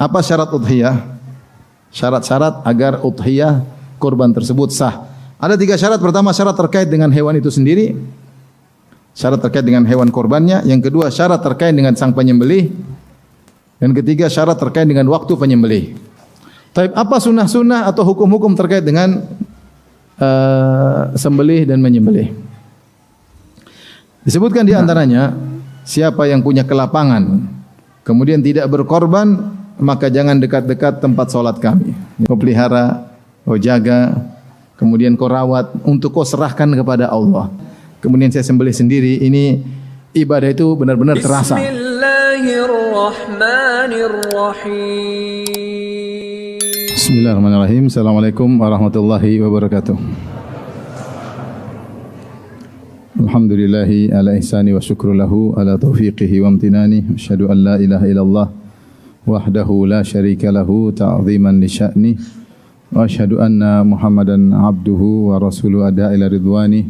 Apa syarat udhiyah? Syarat-syarat agar udhiyah kurban tersebut sah. Ada 3 syarat. Pertama, syarat terkait dengan hewan itu sendiri. Syarat terkait dengan hewan kurbannya. Yang kedua, syarat terkait dengan sang penyembelih. Dan ketiga, syarat terkait dengan waktu penyembelih. Tapi apa sunnah-sunnah atau hukum-hukum terkait dengan sembelih dan menyembelih? Disebutkan di antaranya, siapa yang punya kelapangan kemudian tidak berkorban, maka jangan dekat-dekat tempat solat kami. Kau pelihara, kau jaga, kemudian kau rawat untuk kau serahkan kepada Allah. Kemudian saya sembelih sendiri. Ini ibadah itu benar-benar terasa. Bismillahirrahmanirrahim. Assalamualaikum warahmatullahi wabarakatuh. Alhamdulillahi ala ihsani wa syukru lahu ala taufiqihi wa amtinani. Asyhadu an la ilaha illallah wahdahu la syarika lahu ta'ziman li sya'ni. Wa asyhadu anna Muhammadan abduhu wa rasuluhu ada ila ridwani.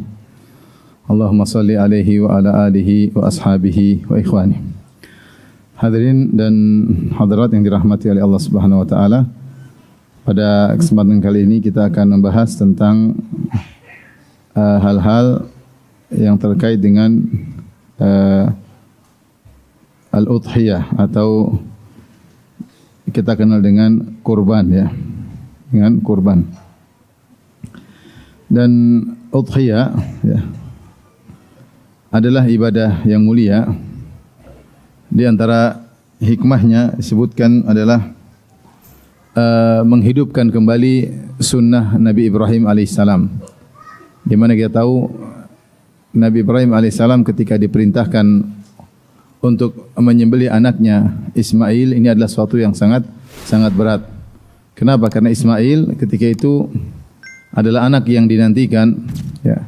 Allahumma salli alaihi wa ala alihi wa ashabihi wa ikhwani. Hadirin dan hadirat yang dirahmati oleh Allah Subhanahu wa taala. Pada kesempatan kali ini kita akan membahas tentang hal-hal yang terkait dengan al-udhiyah atau kita kenal dengan kurban, ya, dengan kurban. Dan udhiyah, ya, adalah ibadah yang mulia. Di antara hikmahnya disebutkan adalah menghidupkan kembali sunnah Nabi Ibrahim alaihissalam. Di mana kita tahu Nabi Ibrahim alaihissalam ketika diperintahkan untuk menyembelih anaknya Ismail, ini adalah suatu yang sangat berat. Kenapa? Karena Ismail ketika itu adalah anak yang dinantikan, ya.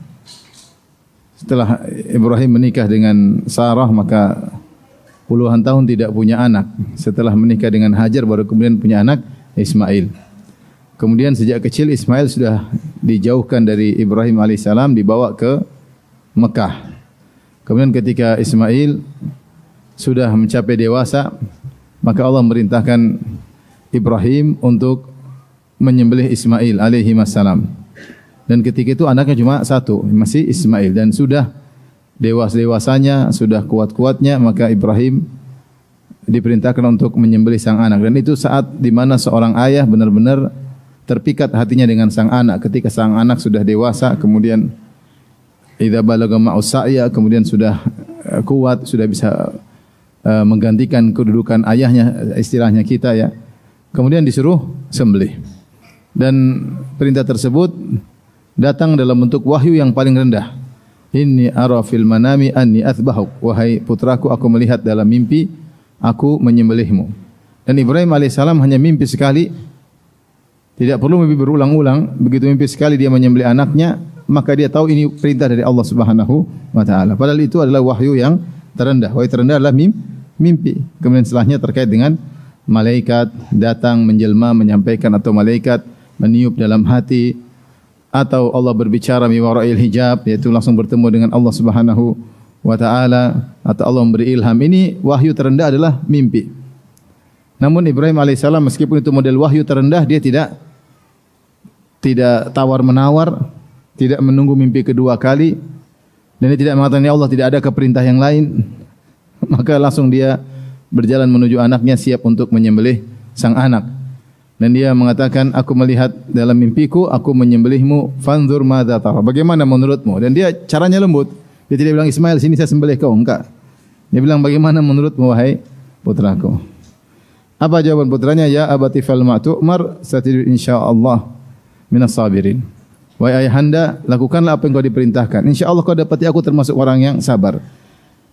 Setelah Ibrahim menikah dengan Sarah, maka puluhan tahun tidak punya anak. Setelah menikah dengan Hajar baru kemudian punya anak Ismail. Kemudian sejak kecil Ismail sudah dijauhkan dari Ibrahim alaihissalam, dibawa ke Mekah. Kemudian ketika Ismail sudah mencapai dewasa, maka Allah merintahkan Ibrahim untuk menyembelih Ismail alaihi wassalam. Dan ketika itu anaknya cuma satu, masih Ismail, dan sudah dewasanya, sudah kuat-kuatnya, maka Ibrahim diperintahkan untuk menyembelih sang anak. Dan itu saat di mana seorang ayah benar-benar terpikat hatinya dengan sang anak. Ketika sang anak sudah dewasa, kemudian idza balagha ma'us sa'ya, kemudian sudah kuat, sudah bisa menggantikan kedudukan ayahnya, istilahnya kita, ya. Kemudian disuruh sembelih. Dan perintah tersebut datang dalam bentuk wahyu yang paling rendah. Inni ara fil manami anni athbahuk. Wahai putraku, aku melihat dalam mimpi aku menyembelihmu. Dan Ibrahim alaihissalam hanya mimpi sekali. Tidak perlu mimpi berulang-ulang. Begitu mimpi sekali dia menyembelih anaknya, maka dia tahu ini perintah dari Allah Subhanahu wa taala. Padahal itu adalah wahyu yang terendah. Wahyu terendah adalah mimpi. Kemudian setelahnya terkait dengan malaikat datang menjelma menyampaikan, atau malaikat meniup dalam hati, atau Allah berbicara mi wara'il hijab, yaitu langsung bertemu dengan Allah Subhanahu wa taala, atau Allah memberi ilham. Ini wahyu terendah adalah mimpi. Namun Ibrahim alaihissalam meskipun itu model wahyu terendah, dia tidak tawar-menawar, tidak menunggu mimpi kedua kali, dan dia tidak mengatakan ya Allah tidak ada keperintah yang lain. Maka langsung dia berjalan menuju anaknya, siap untuk menyembelih sang anak. Dan dia mengatakan, aku melihat dalam mimpiku aku menyembelihmu, fanzur madza tara, bagaimana menurutmu? Dan dia caranya lembut. Dia tidak bilang Ismail sini saya sembelih kau, enggak. Dia bilang bagaimana menurutmu wahai putraku? Apa jawaban putranya? Ya abati fal ma tu'mar satajidu insyaallah minas sabirin. Wahai ayahanda, lakukanlah apa yang kau diperintahkan. Insyaallah kau dapati aku termasuk orang yang sabar.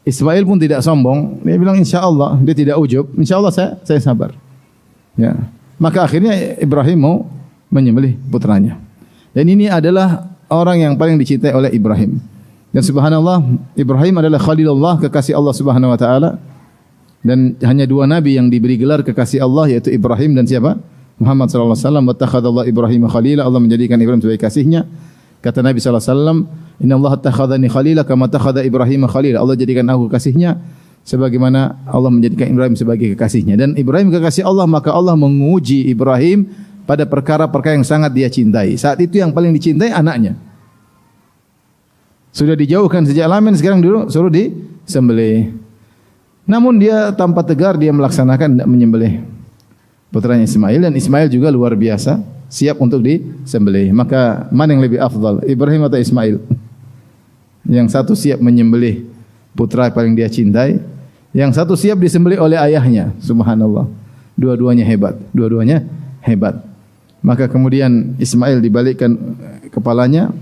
Ismail pun tidak sombong. Dia bilang insyaallah, dia tidak ujub. Insyaallah saya sabar. Ya. Maka akhirnya Ibrahim mau menyembelih putranya. Dan ini adalah orang yang paling dicintai oleh Ibrahim. Dan subhanallah, Ibrahim adalah Khalilullah, kekasih Allah Subhanahu wa taala. Dan hanya 2 nabi yang diberi gelar kekasih Allah, yaitu Ibrahim dan siapa? Muhammad sallallahu alaihi wasallam. Wattakhadallahu Ibrahim khalila, Allah menjadikan Ibrahim sebagai kasihnya. Kata Nabi sallallahu alaihi wasallam, "Innallaha attakhadhani khalila kama attakhadha Ibrahim khalila." Allah jadikan aku kasihnya sebagaimana Allah menjadikan Ibrahim sebagai kekasihnya. Dan Ibrahim kekasih Allah, maka Allah menguji Ibrahim pada perkara-perkara yang sangat dia cintai. Saat itu yang paling dicintai anaknya. Sudah dijauhkan sejak lama, sekarang dulu suruh disembelih. Namun dia tanpa tegar dia melaksanakan, tidak menyembelih putranya Ismail, dan Ismail juga luar biasa siap untuk disembelih. Maka mana yang lebih afdal, Ibrahim atau Ismail? Yang satu siap menyembelih putra paling dia cintai, yang satu siap disembelih oleh ayahnya. Subhanallah. Dua-duanya hebat, dua-duanya hebat. Maka kemudian Ismail dibalikkan kepalanya,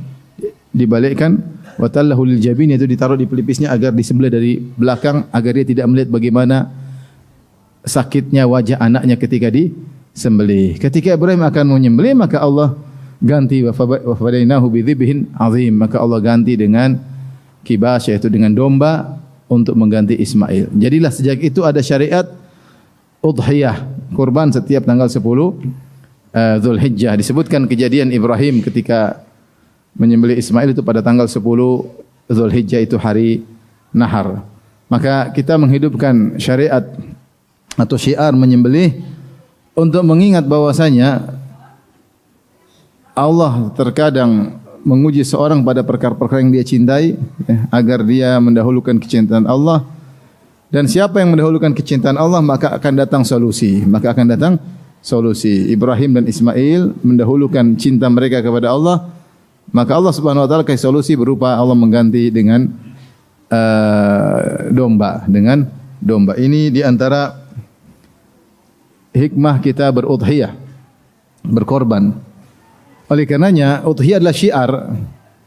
dibalikkan wa tallahu lil jabin, itu ditaruh di pelipisnya agar disembelih dari belakang, agar dia tidak melihat bagaimana sakitnya wajah anaknya ketika disembelih. Ketika Ibrahim akan menyembelih, maka Allah ganti wa fadainahu bidzibhin azim, maka Allah ganti dengan kibas, yaitu dengan domba, untuk mengganti Ismail. Jadilah sejak itu ada syariat udhiyah, kurban setiap tanggal 10 Zulhijjah. Disebutkan kejadian Ibrahim ketika menyembelih Ismail itu pada tanggal 10 Zulhijjah, itu hari nahar. Maka kita menghidupkan syariat atau syiar menyembelih untuk mengingat bahwasanya Allah terkadang menguji seorang pada perkara-perkara yang dia cintai, agar dia mendahulukan kecintaan Allah. Dan siapa yang mendahulukan kecintaan Allah, maka akan datang solusi. Ibrahim dan Ismail mendahulukan cinta mereka kepada Allah, maka Allah Subhanahu wa taala kasih solusi berupa Allah mengganti dengan domba. Ini di antara hikmah kita berudhiyah, berkorban. Oleh karenanya udhiyah adalah syiar,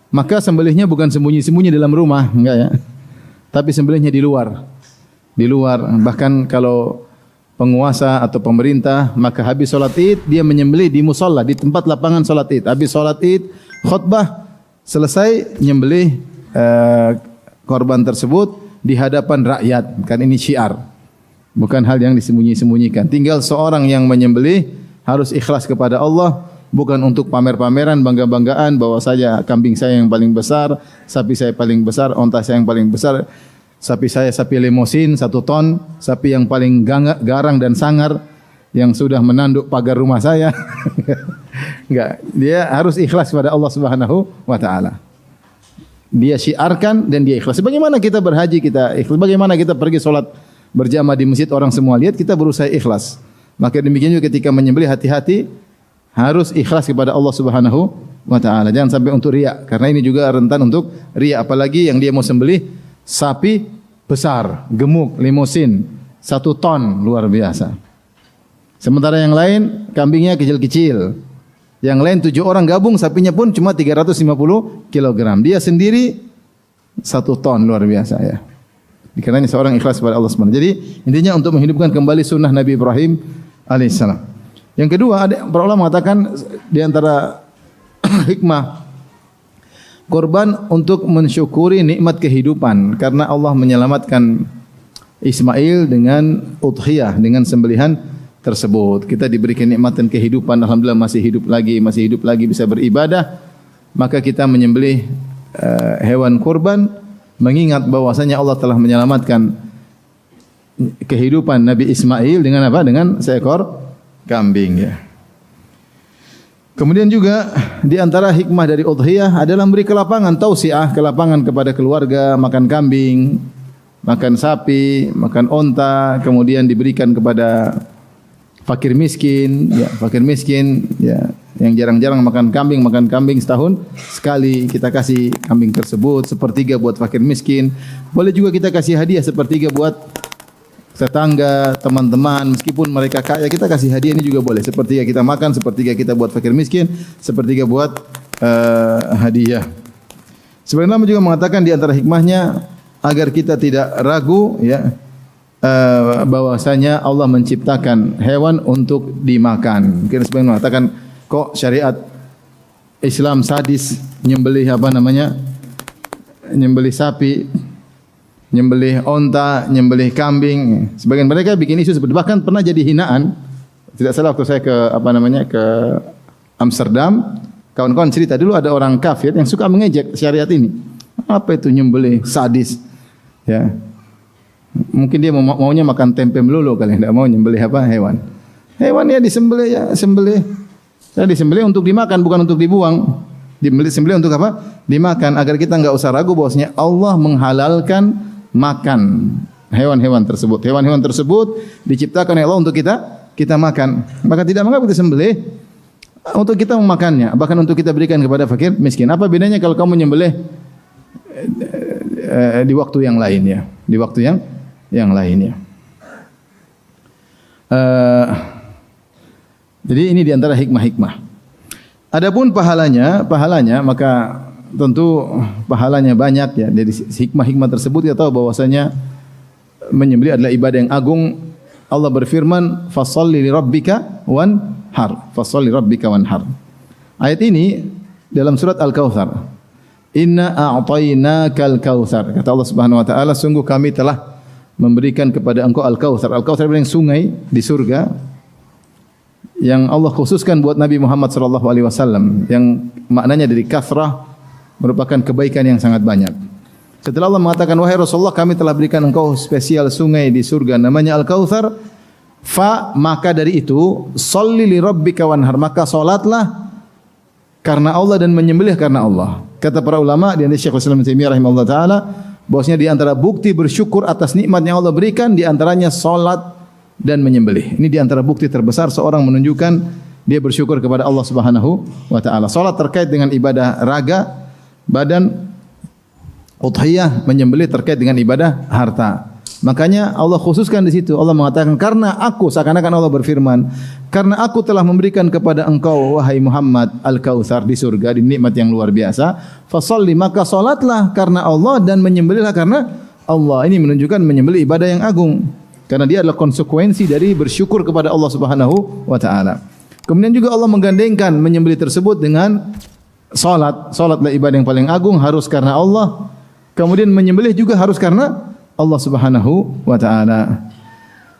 maka sembelihnya bukan sembunyi-sembunyi dalam rumah, enggak ya. Tapi sembelihnya di luar. Bahkan kalau penguasa atau pemerintah, maka habis salat Id dia menyembelih di musalla, di tempat lapangan salat Id. Habis salat Id, khutbah selesai, nyembelih korban tersebut di hadapan rakyat. Kan ini syiar. Bukan hal yang disembunyi-sembunyikan. Tinggal seorang yang menyembelih harus ikhlas kepada Allah, bukan untuk pamer-pameran, bangga-banggaan bahwa kambing saya yang paling besar, sapi saya paling besar, onta saya yang paling besar, sapi limosin 1 ton, sapi yang paling garang dan sangar yang sudah menanduk pagar rumah saya. Enggak, dia harus ikhlas kepada Allah Subhanahu wa taala. Dia syiarkan dan dia ikhlas. Bagaimana kita berhaji, kita ikhlas. Bagaimana kita pergi salat berjamaah di masjid, orang semua lihat, kita berusaha ikhlas. Maka demikian juga ketika menyembelih, hati-hati, harus ikhlas kepada Allah Subhanahu wa taala. Jangan sampai untuk riya, karena ini juga rentan untuk riya. Apalagi yang dia mau sembelih sapi besar, gemuk, limosin 1 ton, luar biasa. Sementara yang lain kambingnya kecil-kecil. Yang lain 7 orang gabung, sapinya pun cuma 350 kg. Dia sendiri 1 ton, luar biasa ya. Dikarenanya seorang ikhlas kepada Allah Subhanahu. Jadi intinya untuk menghidupkan kembali sunnah Nabi Ibrahim alaihissalam. Yang kedua, ada para ulama mengatakan di antara hikmah korban untuk mensyukuri nikmat kehidupan, karena Allah menyelamatkan Ismail dengan udhiyah, dengan sembelihan tersebut. Kita diberi kenikmatan kehidupan, alhamdulillah masih hidup lagi bisa beribadah, maka kita menyembelih hewan kurban mengingat bahwasanya Allah telah menyelamatkan kehidupan Nabi Ismail dengan apa? Dengan seekor kambing ya. Kemudian juga di antara hikmah dari udhiyah adalah memberi kelapangan, tausiah, kelapangan kepada keluarga, makan kambing, makan sapi, makan onta, kemudian diberikan kepada fakir miskin ya, yang jarang-jarang makan kambing setahun sekali kita kasih kambing tersebut, 1/3 buat fakir miskin. Boleh juga kita kasih hadiah 1/3 buat tetangga, teman-teman, meskipun mereka kaya, kita kasih hadiah ini juga boleh. 1/3 kita makan, 1/3 kita buat fakir miskin, 1/3 buat hadiah. Sebenarnya juga mengatakan di antara hikmahnya agar kita tidak ragu ya, bahwasanya Allah menciptakan hewan untuk dimakan. Mungkin sebenarnya mengatakan kok syariat Islam sadis, nyembelih nyembelih sapi, nyembelih onta, nyembelih kambing. Sebagian mereka bikin isu seperti, bahkan pernah jadi hinaan. Tidak salah waktu saya ke ke Amsterdam, kawan-kawan cerita dulu ada orang kafir yang suka mengejek syariat ini. Apa itu nyembelih sadis? Ya. Mungkin dia maunya makan tempe melulu kali, tidak mau nyembelih apa hewan. Hewan ya disembelih ya, sembelih. Ya disembelih untuk dimakan bukan untuk dibuang. Disembelih untuk apa? Dimakan agar kita enggak usah ragu bahwasanya Allah menghalalkan makan hewan-hewan tersebut. Hewan-hewan tersebut diciptakan oleh Allah untuk kita makan. Maka tidak mengapa kita sembelih untuk kita memakannya, bahkan untuk kita berikan kepada fakir miskin. Apa bedanya kalau kamu menyembelih di waktu yang lain ya? Di waktu yang lainnya. Jadi ini di antara hikmah-hikmah. Adapun pahalanya maka tentu pahalanya banyak ya. Dari hikmah-hikmah tersebut kita tahu bahwasanya menyembelih adalah ibadah yang agung. Allah berfirman, "Fasholli li rabbika wanhar." Fasholli rabbika wanhar. Ayat ini dalam surat Al-Kautsar. Inna a'tainakal kautsar. Kata Allah Subhanahu wa taala, sungguh kami telah memberikan kepada engkau Al-Kautsar. Al-Kautsar adalah sungai di surga yang Allah khususkan buat Nabi Muhammad sallallahu alaihi wasallam, yang maknanya dari kasrah merupakan kebaikan yang sangat banyak. Setelah Allah mengatakan, wahai Rasulullah, kami telah berikan engkau spesial sungai di surga namanya Al-Kautsar, maka dari itu sholli li rabbika wanhar, maka salatlah karena Allah dan menyembelih karena Allah. Kata para ulama di antara Syekhul Islam Ibnu Taimiyah rahimahullah taala, bahwasanya di antara bukti bersyukur atas nikmat yang Allah berikan di antaranya salat dan menyembelih. Ini di antara bukti terbesar seorang menunjukkan dia bersyukur kepada Allah Subhanahu wa taala. Salat terkait dengan ibadah raga, badan, udhiyah, menyembelih terkait dengan ibadah harta. Makanya Allah khususkan di situ. Allah mengatakan, karena aku, seakan-akan Allah berfirman, karena aku telah memberikan kepada engkau wahai Muhammad Al-Kautsar di surga, di nikmat yang luar biasa, fasholli, maka salatlah karena Allah dan menyembelihlah karena Allah. Ini menunjukkan menyembelih ibadah yang agung, karena dia adalah konsekuensi dari bersyukur kepada Allah Subhanahu wa taala. Kemudian juga Allah menggandengkan menyembelih tersebut dengan salat. Salatlah ibadah yang paling agung, harus karena Allah. Kemudian menyembelih juga harus karena Allah Subhanahu wa taala.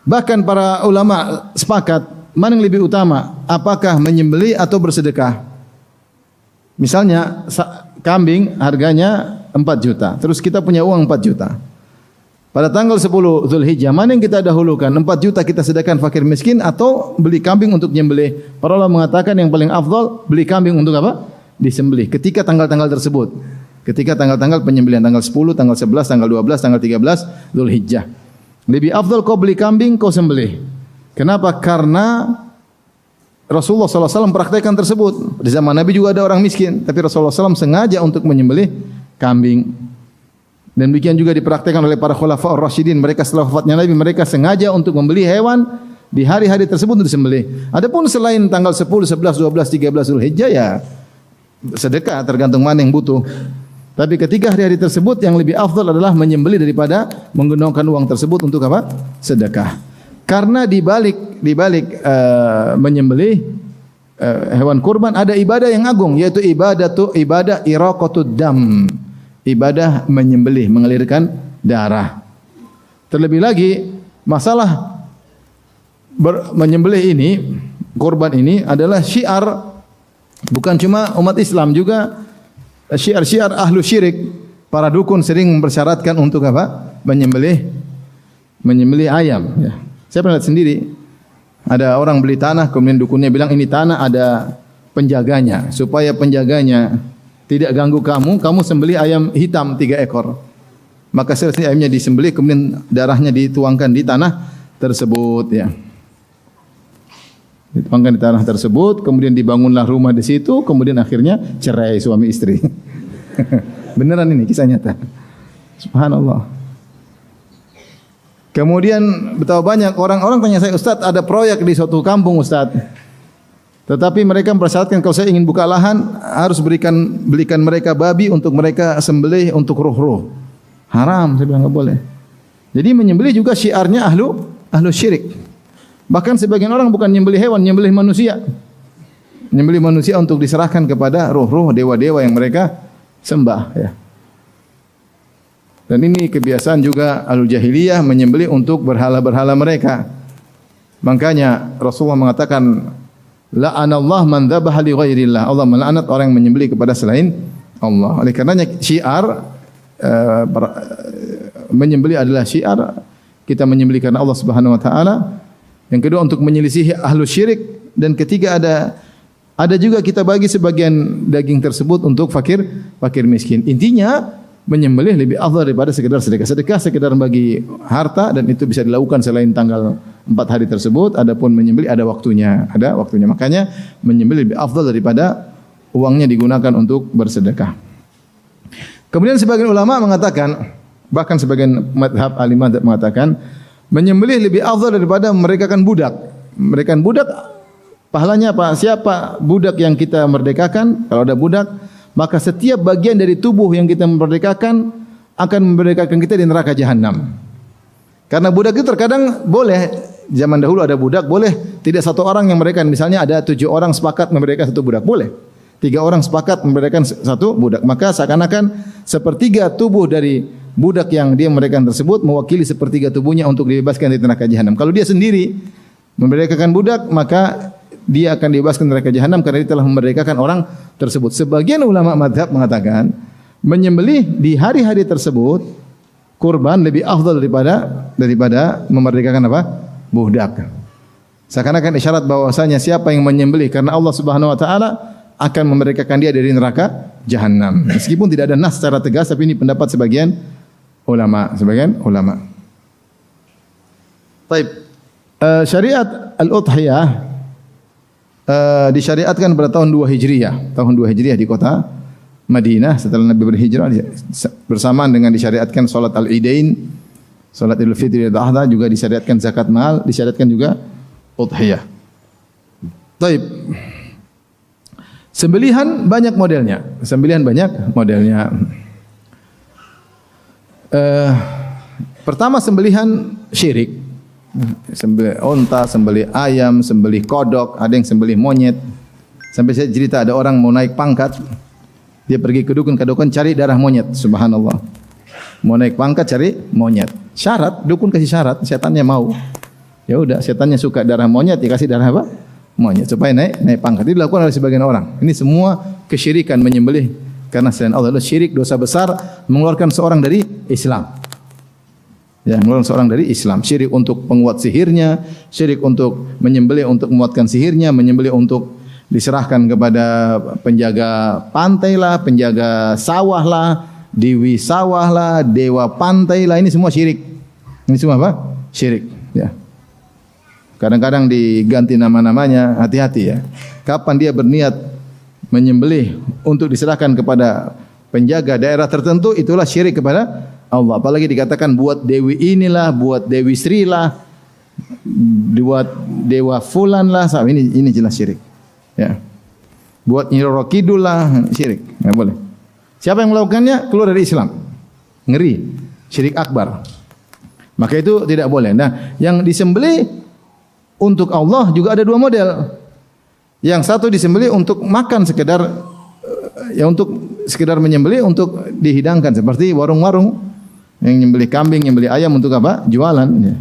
Bahkan para ulama sepakat mana yang lebih utama, apakah menyembelih atau bersedekah? Misalnya kambing harganya 4 juta, terus kita punya uang 4 juta. Pada tanggal 10 Zulhijjah, mana yang kita dahulukan? 4 juta kita sedekahkan fakir miskin atau beli kambing untuk menyembelih? Para ulama mengatakan yang paling afdal beli kambing untuk apa? Disembelih. Ketika tanggal-tanggal tersebut. Ketika tanggal-tanggal penyembelihan, tanggal 10, tanggal 11, tanggal 12, tanggal 13 Zulhijjah. Lebih afdal kau beli kambing, kau sembelih. Kenapa? Karena Rasulullah SAW mempraktikkan tersebut. Di zaman Nabi juga ada orang miskin, tapi Rasulullah SAW sengaja untuk menyembelih kambing. Dan demikian juga dipraktikkan oleh para khulafaur rasyidin. Mereka setelah wafatnya Nabi, mereka sengaja untuk membeli hewan di hari-hari tersebut untuk disembelih. Adapun selain tanggal 10, 11, 12, 13 Zulhijjah ya sedekah, tergantung mana yang butuh. Tapi ketika hari-hari tersebut yang lebih afdal adalah menyembelih daripada menggunakan uang tersebut untuk apa? Sedekah. Karena di balik menyembelih hewan kurban ada ibadah yang agung, yaitu ibadah iraqatud dam. Ibadah menyembelih, mengalirkan darah. Terlebih lagi masalah menyembelih ini, kurban ini adalah syiar bukan cuma umat Islam, juga syiar-syiar ahlu syirik. Para dukun sering mempersyaratkan untuk apa? Menyembelih ayam ya. Saya pernah lihat sendiri. Ada orang beli tanah, kemudian dukunnya bilang ini tanah ada penjaganya, supaya penjaganya tidak ganggu kamu sembelih ayam hitam 3 ekor. Maka selesai ayamnya disembelih, kemudian darahnya dituangkan di tanah tersebut ya. Dituangkan di tanah tersebut, kemudian dibangunlah rumah di situ, kemudian akhirnya cerai suami istri. Beneran ini kisah nyata. Subhanallah. Kemudian betapa banyak orang-orang tanya saya, Ustaz, ada proyek di suatu kampung, Ustaz. Tetapi mereka mempersyaratkan kalau saya ingin buka lahan harus belikan mereka babi untuk mereka sembelih untuk ruh-ruh. Haram, saya bilang enggak boleh. Jadi menyembelih juga syiarnya ahlu syirik. Bahkan sebagian orang bukan menyembelih hewan, menyembelih manusia. Menyembelih manusia untuk diserahkan kepada ruh-ruh dewa-dewa yang mereka sembah ya. Dan ini kebiasaan juga ahlu jahiliyah, menyembelih untuk berhala-berhala mereka. Makanya Rasulullah mengatakan, la'anallah man dzabaha li ghairillah. Allah melaknat orang yang menyembelih kepada selain Allah. Oleh karenanya syiar menyembelih adalah syiar kita menyembelih karena Allah Subhanahu wa taala. Yang kedua untuk menyelisihi ahlu syirik, dan ketiga ada juga kita bagi sebagian daging tersebut untuk fakir miskin. Intinya menyembelih lebih afdal daripada sekedar sedekah. Sedekah sekedar bagi harta dan itu bisa dilakukan selain tanggal 4 hari tersebut. Adapun menyembelih ada waktunya. Makanya menyembelih lebih afdal daripada uangnya digunakan untuk bersedekah. Kemudian sebagian ulama mengatakan, bahkan sebagian madhab ahli madhab mengatakan, menyembelih lebih afdal daripada memerdekakan budak. Memerdekakan budak pahalanya apa? Siapa budak yang kita merdekakan? Kalau ada budak, maka setiap bagian dari tubuh yang kita merdekakan akan memerdekakan kita di neraka jahanam. Karena budak itu terkadang boleh, zaman dahulu ada budak boleh tidak satu orang yang merdekakan. Misalnya ada 7 orang sepakat memerdekakan satu budak, boleh. 3 orang sepakat memerdekakan satu budak. Maka seakan-akan sepertiga tubuh dari budak yang dia merdekakan tersebut mewakili sepertiga tubuhnya untuk dibebaskan dari neraka jahanam. Kalau dia sendiri memerdekakan budak, maka dia akan dibebaskan dari neraka jahanam karena dia telah memerdekakan orang tersebut. Sebagian ulama madhab mengatakan menyembelih di hari-hari tersebut kurban lebih afdal daripada memerdekakan apa? Budak. Seakan-akan isyarat bahwasanya siapa yang menyembelih karena Allah Subhanahu wa taala akan memerdekakan dia dari neraka jahanam. Meskipun tidak ada nas secara tegas, tapi ini pendapat sebagian ulama. Baik. Syariat al-udhiyah disyariatkan pada tahun 2 Hijriah. Tahun 2 Hijriah di kota Madinah setelah Nabi berhijrah, bersamaan dengan disyariatkan salat al-Idain, salat Idul Fitri dan Adha, juga disyariatkan zakat mal, disyariatkan juga udhiyah. Baik. Sembelihan banyak modelnya. Pertama sembelihan syirik. Sembelih unta, sembelih ayam, sembelih kodok, ada yang sembelih monyet. Sampai saya cerita ada orang mau naik pangkat, dia pergi ke dukun cari darah monyet. Subhanallah. Mau naik pangkat cari monyet. Syarat, dukun kasih syarat, setannya mau. Ya udah, setannya suka darah monyet, dikasih darah apa? Monyet supaya naik pangkat. Itu dilakukan oleh sebagian orang. Ini semua kesyirikan, menyembelih karena selain Allah. Adalah syirik, dosa besar, mengeluarkan seorang dari Islam. Ya, mengeluarkan seorang dari Islam. Syirik untuk penguat sihirnya, syirik untuk menyembelih untuk menguatkan sihirnya, menyembelih untuk diserahkan kepada penjaga pantai lah, penjaga sawah lah, dewi sawah lah, dewa pantai lah. Ini semua syirik. Ini semua apa? Syirik. Ya. Kadang-kadang diganti nama-namanya, hati-hati ya. Kapan dia berniat menyembelih untuk diserahkan kepada penjaga daerah tertentu, itulah syirik kepada Allah. Apalagi dikatakan buat dewi inilah, buat dewi Sri lah, buat dewa fulan lah, ini jelas syirik. Ya. Buat Nyi Roro Kidul lah, syirik. Enggak boleh. Siapa yang melakukannya keluar dari Islam. Ngeri. Syirik akbar. Maka itu tidak boleh. Nah, yang disembelih untuk Allah juga ada 2 model. Yang satu disembelih untuk makan sekedar, ya untuk sekedar menyembelih untuk dihidangkan, seperti warung-warung yang menyembelih kambing, menyembelih ayam untuk apa? Jualan. Ya.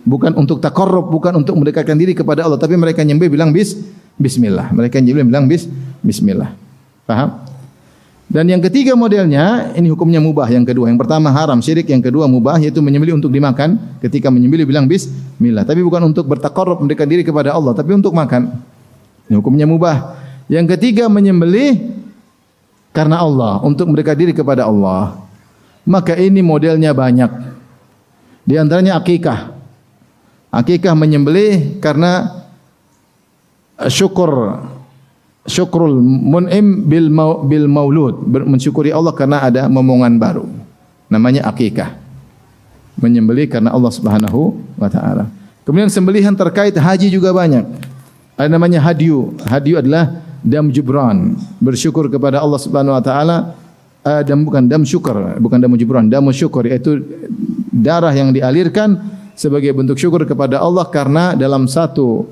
Bukan untuk takarrub, bukan untuk mendekatkan diri kepada Allah, tapi mereka nyembelih bilang bismillah. Mereka nyembelih bilang bismillah. Paham? Dan yang ketiga modelnya, ini hukumnya mubah. Yang kedua, yang pertama haram syirik, yang kedua mubah, yaitu menyembelih untuk dimakan. Ketika menyembelih bilang bismillah, tapi bukan untuk bertakarrub, mendekatkan diri kepada Allah, tapi untuk makan. Ini hukumnya mubah. Yang ketiga menyembelih karena Allah, untuk mendekatkan diri kepada Allah. Maka ini modelnya banyak. Di antaranya akikah. Akikah menyembelih karena syukrul mun'im bil maulud, mensyukuri Allah karena ada momongan baru. Namanya akikah. Menyembelih karena Allah Subhanahu wa taala. Kemudian sembelihan terkait haji juga banyak. Ada namanya hadyu. Hadyu adalah dam jubran, bersyukur kepada Allah Subhanahu wa taala. Bukan dam syukur, bukan dam jubran, dam syukur, yaitu darah yang dialirkan sebagai bentuk syukur kepada Allah karena dalam satu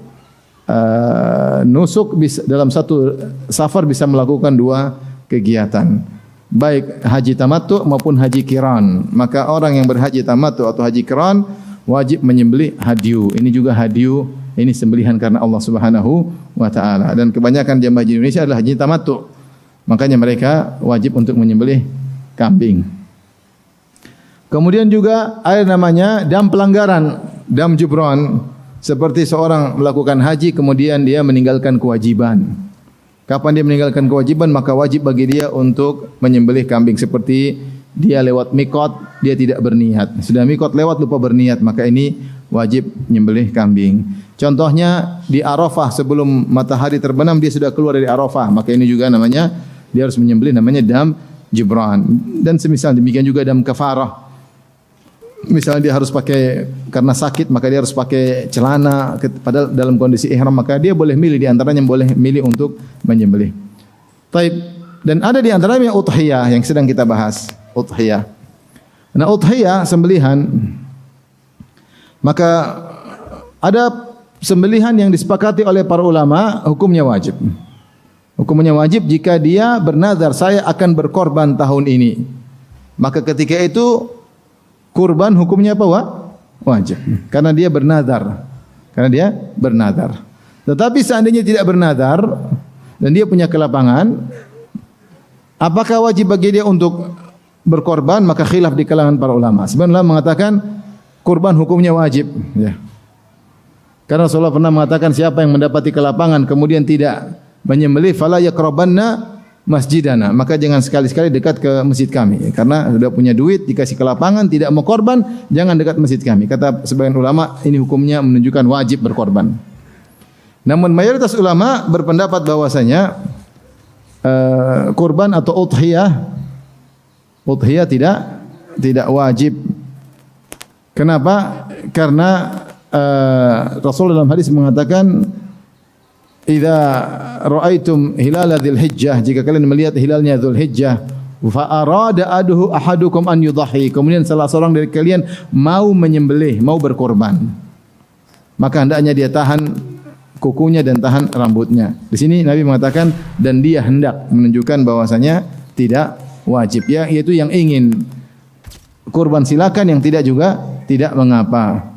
nusuk dalam satu safar bisa melakukan 2 kegiatan, baik haji tamattu maupun haji qiran. Maka orang yang berhaji tamattu atau haji qiran wajib menyembelih hadyu. Ini juga hadyu, ini sembelihan karena Allah Subhanahu wa taala. Dan kebanyakan jemaah haji Indonesia adalah haji tamattu. Makanya mereka wajib untuk menyembelih kambing. Kemudian juga ada namanya dam pelanggaran, dam jubran. Seperti seorang melakukan haji kemudian dia meninggalkan kewajiban. Kapan dia meninggalkan kewajiban maka wajib bagi dia untuk menyembelih kambing. Seperti dia lewat mikot, dia tidak berniat. Sudah mikot lewat lupa berniat, maka ini wajib menyembelih kambing. Contohnya di Arafah sebelum matahari terbenam dia sudah keluar dari Arafah, maka ini juga namanya dia harus menyembelih, namanya dam jibran. Dan semisal demikian juga dam kafarah. Misalnya dia harus pakai karena sakit maka dia harus pakai celana padahal dalam kondisi ihram, maka dia boleh milih, di antaranya boleh milih untuk menyembelih. Taib. Dan ada di antaranya udhiyah yang sedang kita bahas, udhiyah. Nah, udhiyah sembelihan, maka ada sembelihan yang disepakati oleh para ulama hukumnya wajib. Hukumnya wajib jika dia bernazar saya akan berkorban tahun ini. Maka ketika itu kurban hukumnya apa? Wajib. Karena dia bernazar. Karena dia bernazar. Tetapi seandainya tidak bernazar dan dia punya kelapangan, apakah wajib bagi dia untuk berkorban? Maka khilaf di kalangan para ulama. Sebenarnya mengatakan kurban hukumnya wajib. Ya. Karena Rasulullah pernah mengatakan siapa yang mendapati kelapangan kemudian tidak menyembelih fala yaqrabanna masjidana, maka jangan sekali-sekali dekat ke masjid kami. Karena sudah punya duit, dikasih ke lapangan, tidak mau korban, jangan dekat masjid kami. Kata sebagian ulama, ini hukumnya menunjukkan wajib berkorban. Namun mayoritas ulama berpendapat bahwasanya kurban atau udhiyah tidak wajib. Kenapa? Karena Rasulullah dalam hadis mengatakan, idza ra'aitum hilal dzulhijjah, jika kalian melihat hilalnya Dzulhijjah, fa arada ahadukum an yudhi, kemudian salah seorang dari kalian mau menyembelih, mau berkorban, maka hendaknya dia tahan kukunya dan tahan rambutnya. Di sini Nabi mengatakan dan dia hendak menunjukkan bahwasanya tidak wajib, ya, yaitu yang ingin kurban silakan, yang tidak juga tidak mengapa.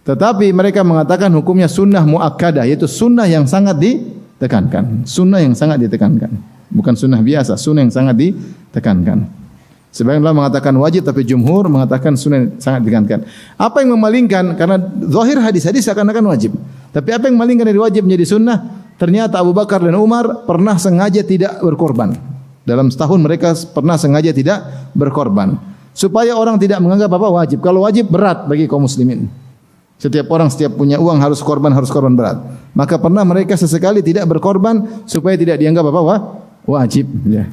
Tetapi mereka mengatakan hukumnya sunnah muakkadah, yaitu sunnah yang sangat ditekankan. Sunnah yang sangat ditekankan. Bukan sunnah biasa, sunnah yang sangat ditekankan. Sebagian ulama mengatakan wajib, tapi jumhur mengatakan sunnah yang sangat ditekankan. Apa yang memalingkan? Karena zahir hadis-hadis seakan-akan wajib. Tapi apa yang memalingkan dari wajib menjadi sunnah? Ternyata Abu Bakar dan Umar pernah sengaja tidak berkorban. Dalam setahun mereka pernah sengaja tidak berkorban. Supaya orang tidak menganggap apa wajib. Kalau wajib berat bagi kaum muslimin. Setiap orang setiap punya uang harus korban berat. Maka pernah mereka sesekali tidak berkorban supaya tidak dianggap apa? Wajib. Ya.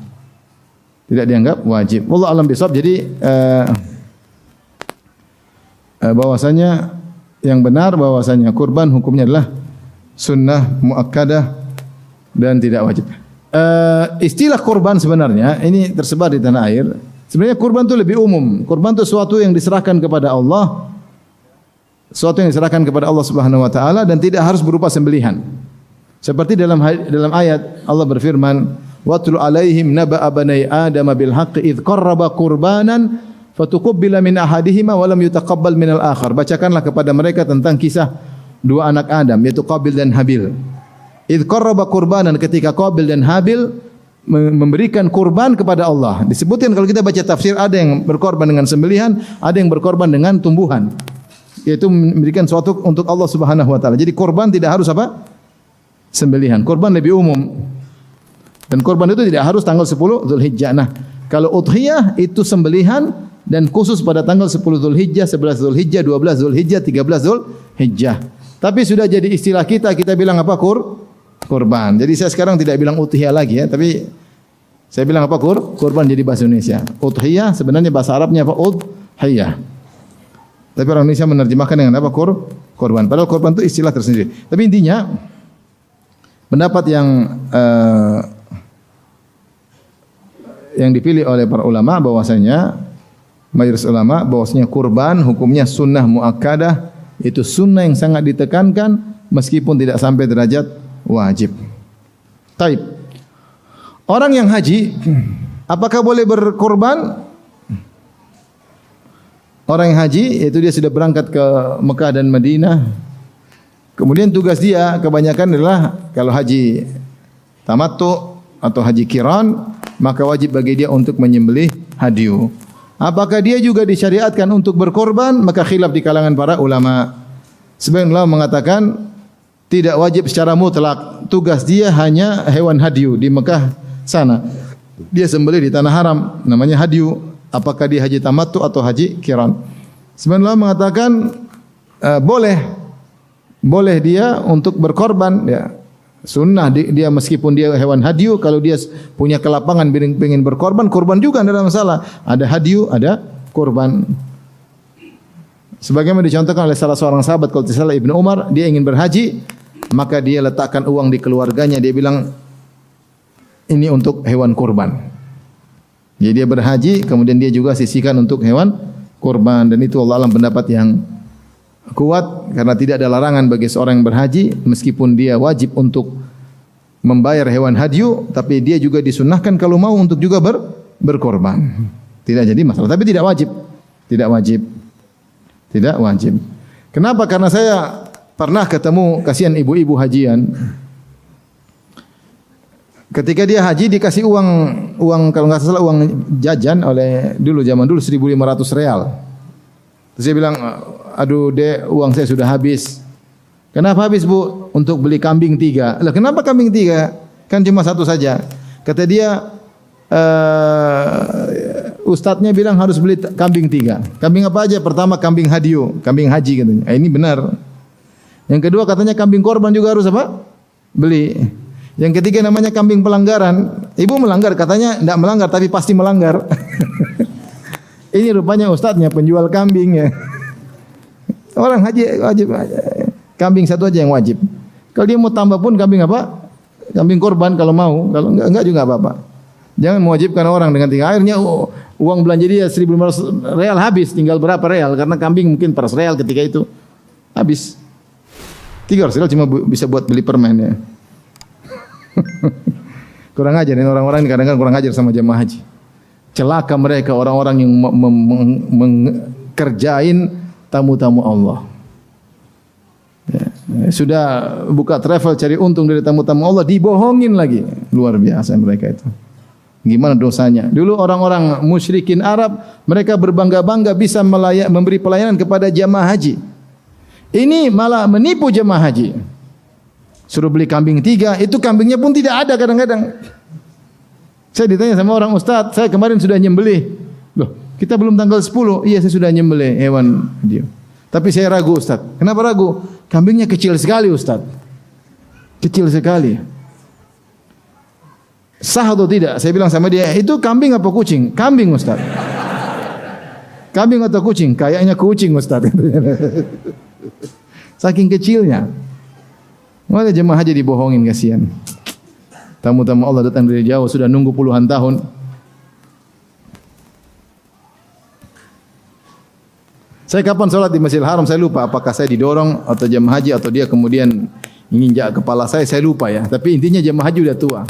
Tidak dianggap wajib. Wallahu a'lam bishawab. Jadi bahwasanya yang benar bahwasanya kurban hukumnya adalah sunnah muakkadah dan tidak wajib. Istilah kurban sebenarnya ini tersebar di tanah air. Sebenarnya kurban itu lebih umum. Kurban itu sesuatu yang diserahkan kepada Allah. Sesuatu yang diserahkan kepada Allah Subhanahu wa taala dan tidak harus berupa sembelihan. Seperti dalam ayat Allah berfirman, "Watlu 'alaihim naba'a bani Adam bil haqqi idz qarraba qurbanan fatuqabbala min ahadihima wa lam yutaqabbal minal akhar." Bacakanlah kepada mereka tentang kisah dua anak Adam, yaitu Qabil dan Habil. Idz qarraba qurbanan, ketika Qabil dan Habil memberikan kurban kepada Allah. Disebutkan kalau kita baca tafsir ada yang berkorban dengan sembelihan, ada yang berkorban dengan tumbuhan. Yaitu memberikan sesuatu untuk Allah Subhanahu wa taala. Jadi korban tidak harus apa? Sembelihan. Korban lebih umum. Dan korban itu tidak harus tanggal 10 Dzulhijjah. Nah, kalau udhiyah itu sembelihan dan khusus pada tanggal 10 Dzulhijjah, 11 Dzulhijjah, 12 Dzulhijjah, 13 Dzulhijjah. Tapi sudah jadi istilah kita bilang apa? Kurban. Jadi saya sekarang tidak bilang udhiyah lagi ya, tapi saya bilang apa? Kurban jadi bahasa Indonesia. Udhiyah sebenarnya bahasa Arabnya apa? Udhiyah. Tapi orang Indonesia menerjemahkan dengan apa? Korban. Padahal korban itu istilah tersendiri. Tapi intinya pendapat yang dipilih oleh para ulama bahwasanya mayoritas ulama bahwasanya kurban hukumnya sunnah muakkadah, itu sunnah yang sangat ditekankan meskipun tidak sampai derajat wajib. Taib. Orang yang haji apakah boleh berkorban? Orang yang haji yaitu dia sudah berangkat ke Mekah dan Madinah. Kemudian tugas dia kebanyakan adalah kalau haji tamattu atau haji qiran, maka wajib bagi dia untuk menyembelih hadiu. Apakah dia juga disyariatkan untuk berkorban? Maka khilaf di kalangan para ulama. Sebagian ulama mengatakan tidak wajib secara mutlak. Tugas dia hanya hewan hadyu di Mekah sana. Dia sembelih di tanah haram, namanya hadyu. Apakah dia haji tamattu atau haji qiran? Sebagian ulama mengatakan boleh dia untuk berkorban, ya. Sunnah dia meskipun dia hewan hadyu, kalau dia punya kelapangan pengen berkorban, korban juga tidak ada masalah. Ada hadyu, ada korban. Sebagaimana dicontohkan oleh salah seorang sahabat kalau tidak salah Ibnu Umar, dia ingin berhaji, maka dia letakkan uang di keluarganya, dia bilang ini untuk hewan kurban. Jadi dia berhaji, kemudian dia juga sisihkan untuk hewan kurban, dan itu Allah alam pendapat yang kuat karena tidak ada larangan bagi seorang yang berhaji meskipun dia wajib untuk membayar hewan hadyu, tapi dia juga disunnahkan kalau mau untuk juga berkorban. Tidak jadi masalah, tapi tidak wajib. Tidak wajib. Tidak wajib. Kenapa? Karena saya pernah ketemu kasihan ibu-ibu hajian. Ketika dia haji dikasih uang kalau enggak salah uang jajan oleh zaman dulu 1.500 real. Terus dia bilang, aduh dek, uang saya sudah habis. Kenapa habis bu? Untuk beli kambing 3. Lah kenapa kambing 3? Kan cuma 1 saja. Kata dia, ustadznya bilang harus beli kambing 3. Kambing apa aja? Pertama kambing hadyu, kambing haji katanya. Ini benar. Yang kedua katanya kambing korban juga harus apa? Beli. Yang ketiga namanya kambing pelanggaran. Ibu melanggar, katanya tidak melanggar tapi pasti melanggar. Ini rupanya ustadznya penjual kambing ya. Orang haji wajib kambing 1 aja yang wajib. Kalau dia mau tambah pun kambing apa? Kambing korban kalau mau. Kalau enggak juga apa-apa. Jangan mewajibkan orang dengan tinggal akhirnya uang belanja dia 1.500 real habis, tinggal berapa real karena kambing mungkin 100 real ketika itu habis. 300 real cuma bisa buat beli permen ya. Kurang ajar nih orang-orang ini kadang-kadang kurang ajar sama jemaah haji. Celaka mereka orang-orang yang mengerjain tamu-tamu Allah. Ya, sudah buka travel cari untung dari tamu-tamu Allah, dibohongin lagi. Luar biasa mereka itu. Gimana dosanya? Dulu orang-orang musyrikin Arab, mereka berbangga-bangga bisa memberi pelayanan kepada jemaah haji. Ini malah menipu jemaah haji. Suruh beli kambing 3, itu kambingnya pun tidak ada kadang-kadang. Saya ditanya sama orang, Ustaz, saya kemarin sudah nyembelih. Loh, kita belum tanggal 10. Iya, saya sudah nyembelih hewan dia. Tapi saya ragu, Ustaz. Kenapa ragu? Kambingnya kecil sekali, Ustaz. Kecil sekali. Sah atau tidak? Saya bilang sama dia, itu kambing apa kucing? Kambing, Ustaz. Kambing atau kucing? Kayaknya kucing, Ustaz. Saking kecilnya. Malah jemaah haji dibohongin, kasihan. Tamu-tamu Allah datang dari jauh, sudah nunggu puluhan tahun. Saya kapan sholat di Masjidil Haram, saya lupa. Apakah saya didorong atau jemaah haji atau dia kemudian menginjak kepala saya lupa ya. Tapi intinya jemaah haji udah tua.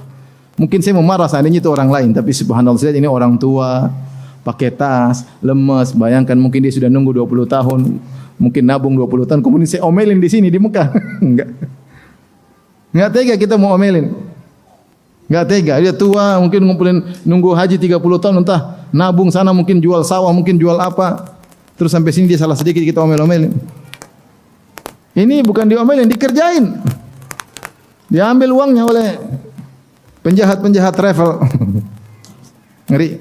Mungkin saya mau marah seandainya itu orang lain, tapi subhanallah saya ini orang tua, pakai tas, lemes. Bayangkan mungkin dia sudah nunggu 20 tahun, mungkin nabung 20 tahun, kemudian saya omelin di sini di Mekah. Enggak tega kita mau omelin. Enggak tega, dia tua, mungkin ngumpulin nunggu haji 30 tahun, entah nabung sana, mungkin jual sawah, mungkin jual apa. Terus sampai sini dia salah sedikit kita omel-omelin. Ini bukan diomelin, dikerjain. Diambil uangnya oleh penjahat-penjahat travel. Ngeri.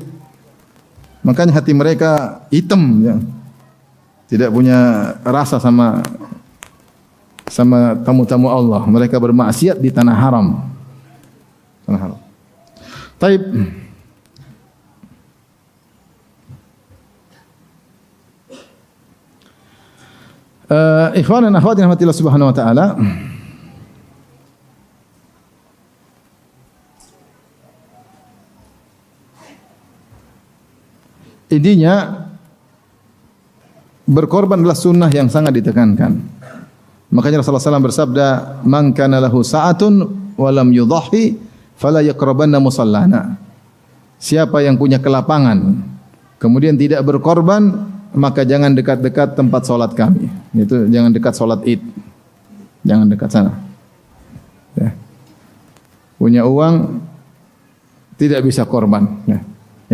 Makanya hati mereka hitam ya. Tidak punya rasa sama tamu-tamu Allah. Mereka bermaksiat di tanah haram. Tanah haram. Taib. Ikhwan dan akhwat yang rahmatillah subhanahu wa ta'ala. Intinya berkorban adalah sunnah yang sangat ditekankan. Makanya Rasulullah SAW bersabda, "Man kana lahu sa'atun wa lam yudhhi fala yaqrabanna musallana." Siapa yang punya kelapangan kemudian tidak berkorban, maka jangan dekat-dekat tempat solat kami. Itu jangan dekat solat Id. Jangan dekat sana. Ya. Punya uang tidak bisa korban. Ya.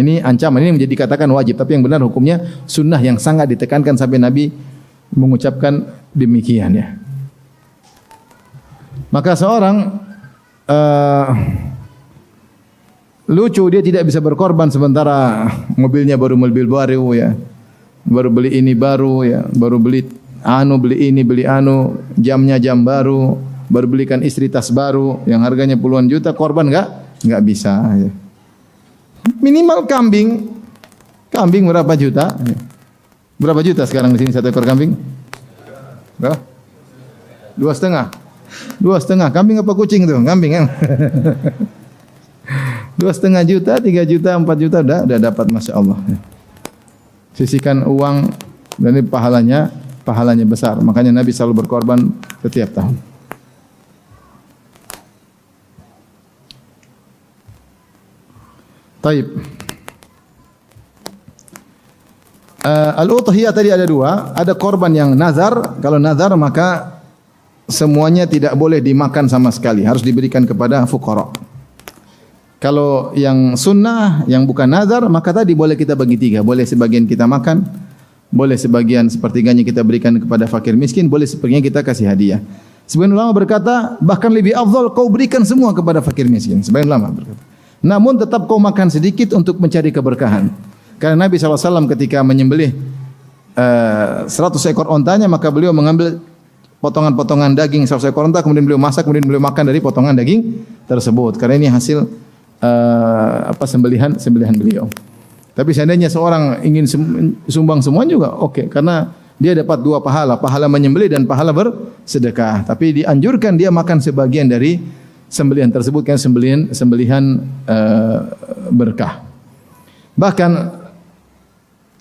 Ini ancaman, ini menjadi dikatakan wajib, tapi yang benar hukumnya sunnah yang sangat ditekankan sampai Nabi mengucapkan demikian ya. Maka seorang lucu, dia tidak bisa berkorban sementara mobilnya baru mobil baru ya. Baru beli ini baru ya, baru beli ini, beli jamnya jam baru belikan istri tas baru yang harganya puluhan juta, korban enggak bisa ya. Minimal kambing berapa juta? Berapa juta sekarang di sini satu ekor kambing? Berapa? 2,5. 2,5. Kambing apa kucing tuh? Kambing kan? 2,5 juta, 3 juta, 4 juta udah dapat, masya Allah. Sisihkan uang dan ini pahalanya besar. Makanya Nabi selalu berkorban setiap tahun. Taib. Al-udhiyah tadi ada dua. Ada korban yang nazar. Kalau nazar maka semuanya tidak boleh dimakan sama sekali. Harus diberikan kepada fuqara. Kalau yang sunnah, yang bukan nazar, maka tadi boleh kita bagi tiga. Boleh sebagian kita makan. Boleh sebagian sepertiganya kita berikan kepada fakir miskin. Boleh sepertiganya kita kasih hadiah. Sebagian ulama berkata, bahkan lebih afdal kau berikan semua kepada fakir miskin. Sebagian ulama berkata. Namun tetap kau makan sedikit untuk mencari keberkahan. Karena Nabi SAW ketika menyembelih 100 ekor ontanya, maka beliau mengambil potongan-potongan daging 100 ekor onta, kemudian beliau masak, kemudian beliau makan dari potongan daging tersebut. Karena ini hasil sembelihan beliau. Tapi seandainya seorang ingin sumbang semua juga oke, karena dia dapat dua pahala menyembelih dan pahala bersedekah. Tapi dianjurkan dia makan sebagian dari sembelihan tersebut, kan sembelihan berkah. Bahkan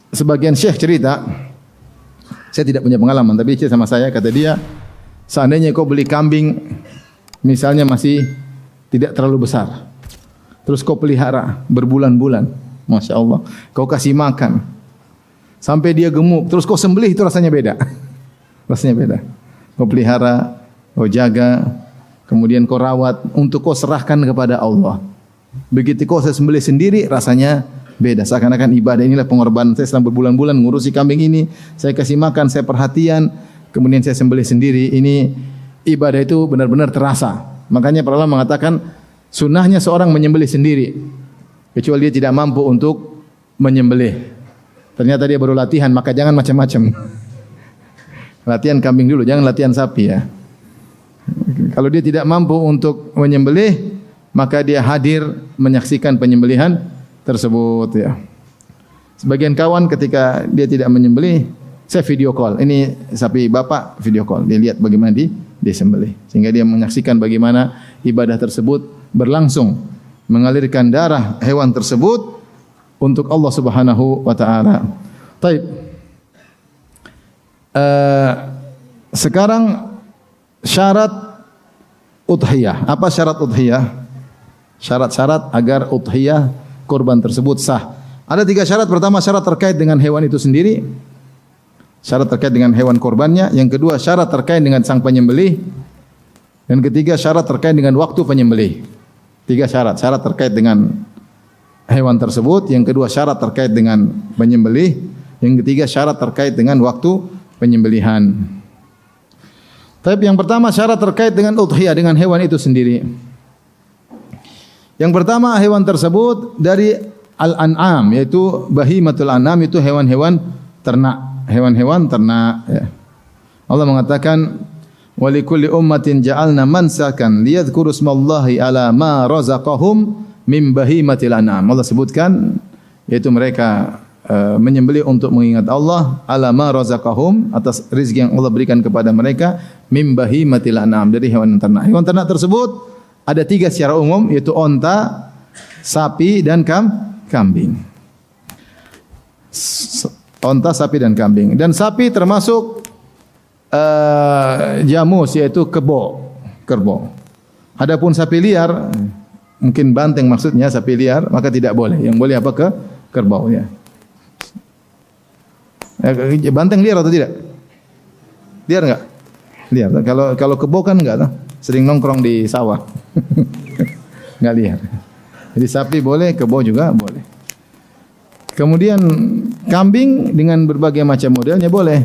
sebagian syekh cerita, saya tidak punya pengalaman, tapi cerita sama saya, kata dia, seandainya kau beli kambing, misalnya masih tidak terlalu besar, terus kau pelihara berbulan-bulan, masya Allah, kau kasih makan, sampai dia gemuk, terus kau sembelih, itu rasanya beda. Rasanya beda. Kau pelihara, kau jaga, kemudian kau rawat, untuk kau serahkan kepada Allah. Begitu kau sembelih sendiri, rasanya beda. Seakan-akan ibadah, inilah pengorbanan saya selama berbulan-bulan ngurusi kambing ini. Saya kasih makan, saya perhatian, kemudian saya sembelih sendiri. Ini ibadah itu benar-benar terasa. Makanya para ulama mengatakan sunnahnya seorang menyembelih sendiri, kecuali dia tidak mampu untuk menyembelih. Ternyata dia baru latihan, maka jangan macam-macam. Latihan kambing dulu, jangan latihan sapi ya. Kalau dia tidak mampu untuk menyembelih, maka dia hadir menyaksikan penyembelihan tersebut ya. Sebagian kawan ketika dia tidak menyembelih, saya video call. Ini sapi bapak, video call. Dia lihat bagaimana disembelih, sehingga dia menyaksikan bagaimana ibadah tersebut berlangsung, mengalirkan darah hewan tersebut untuk Allah Subhanahu wa taala. Baik. Sekarang syarat udhiyah. Apa syarat udhiyah? Syarat-syarat agar udhiyah kurban tersebut sah. Ada 3 syarat. Pertama, syarat terkait dengan hewan itu sendiri. Syarat terkait dengan hewan kurbannya. Yang kedua, syarat terkait dengan sang penyembelih. Dan ketiga, syarat terkait dengan waktu penyembelih. 3 syarat. Syarat terkait dengan hewan tersebut. Yang kedua, syarat terkait dengan penyembelih. Yang ketiga, syarat terkait dengan waktu penyembelihan. Tapi yang pertama, syarat terkait dengan udhiyah, dengan hewan itu sendiri. Yang pertama, hewan tersebut dari al-an'am, yaitu bahimatul an'am, itu hewan-hewan ternak. Hewan-hewan ternak ya. Allah mengatakan, walikulli ummatin ja'alna mansakan liyadhkuru smallahi ala ma razaqahum min bahimatil an'am. Allah sebutkan, yaitu mereka menyembelih untuk mengingat Allah ala ma razaqahum, atas rezeki yang Allah berikan kepada mereka, min bahimatil an'am, dari hewan ternak. Hewan ternak tersebut ada 3 secara umum, yaitu onta, sapi dan kambing. Onta, sapi dan kambing. Dan sapi termasuk jamus, yaitu kerbau. Adapun sapi liar, mungkin banteng maksudnya, sapi liar, maka tidak boleh. Yang boleh apa? Kerbau ya. Banteng liar atau tidak? Liar enggak? Liar. Kalau kebo kan enggak, sering nongkrong di sawah. Enggak liar. Jadi sapi boleh, kebo juga boleh. Kemudian kambing dengan berbagai macam modelnya boleh.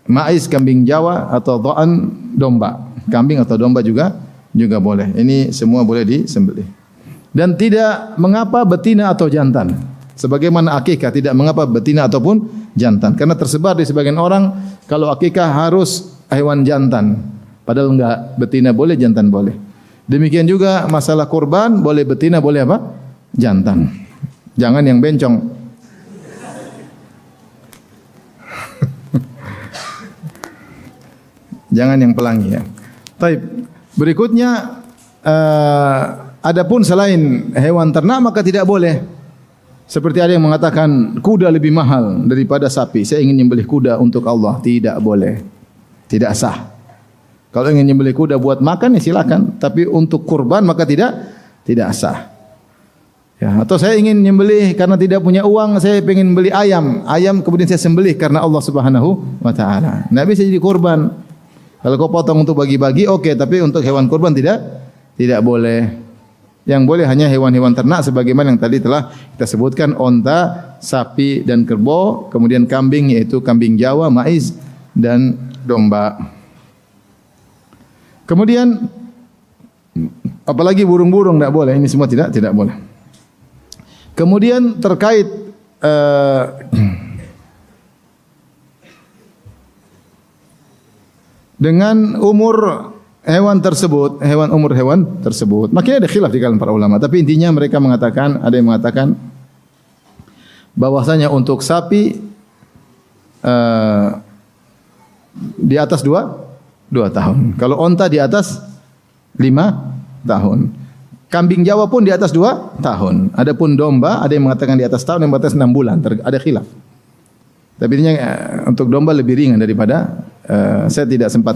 Maiz kambing Jawa atau dha'an domba. Kambing atau domba juga boleh. Ini semua boleh disembelih. Dan tidak mengapa betina atau jantan. Sebagaimana akikah tidak mengapa betina ataupun jantan. Karena tersebar di sebagian orang kalau akikah harus hewan jantan. Padahal enggak, betina boleh, jantan boleh. Demikian juga masalah kurban, boleh betina, boleh apa? Jantan. Jangan yang bencong. Jangan yang pelangi ya. Baik. Berikutnya adapun selain hewan ternak maka tidak boleh. Seperti ada yang mengatakan kuda lebih mahal daripada sapi. Saya ingin menyembelih kuda untuk Allah. Tidak boleh. Tidak sah. Kalau ingin menyembelih kuda buat makan ya silakan. Tapi untuk kurban maka tidak sah. Ya, atau saya ingin menyembelih karena tidak punya uang, saya ingin beli ayam. Ayam kemudian saya sembelih karena Allah Subhanahu wa taala. Enggak bisa jadi kurban. Kalau kau potong untuk bagi-bagi oke, tapi untuk hewan kurban tidak boleh. Yang boleh hanya hewan-hewan ternak sebagaimana yang tadi telah kita sebutkan, onta, sapi dan kerbau, kemudian kambing yaitu kambing Jawa, maiz dan domba. Kemudian apalagi burung-burung tidak boleh. Ini semua tidak boleh. Kemudian terkait dengan umur hewan tersebut, umur hewan tersebut. Makanya ada khilaf di kalangan para ulama. Tapi intinya mereka mengatakan, ada yang mengatakan bahwasanya untuk sapi di atas 2 tahun. Kalau onta di atas 5 tahun. Kambing Jawa pun di atas 2 tahun. Adapun domba, ada yang mengatakan di atas tahun, yang di atas 6 bulan. Ada khilaf. Tapi intinya untuk domba lebih ringan daripada saya tidak sempat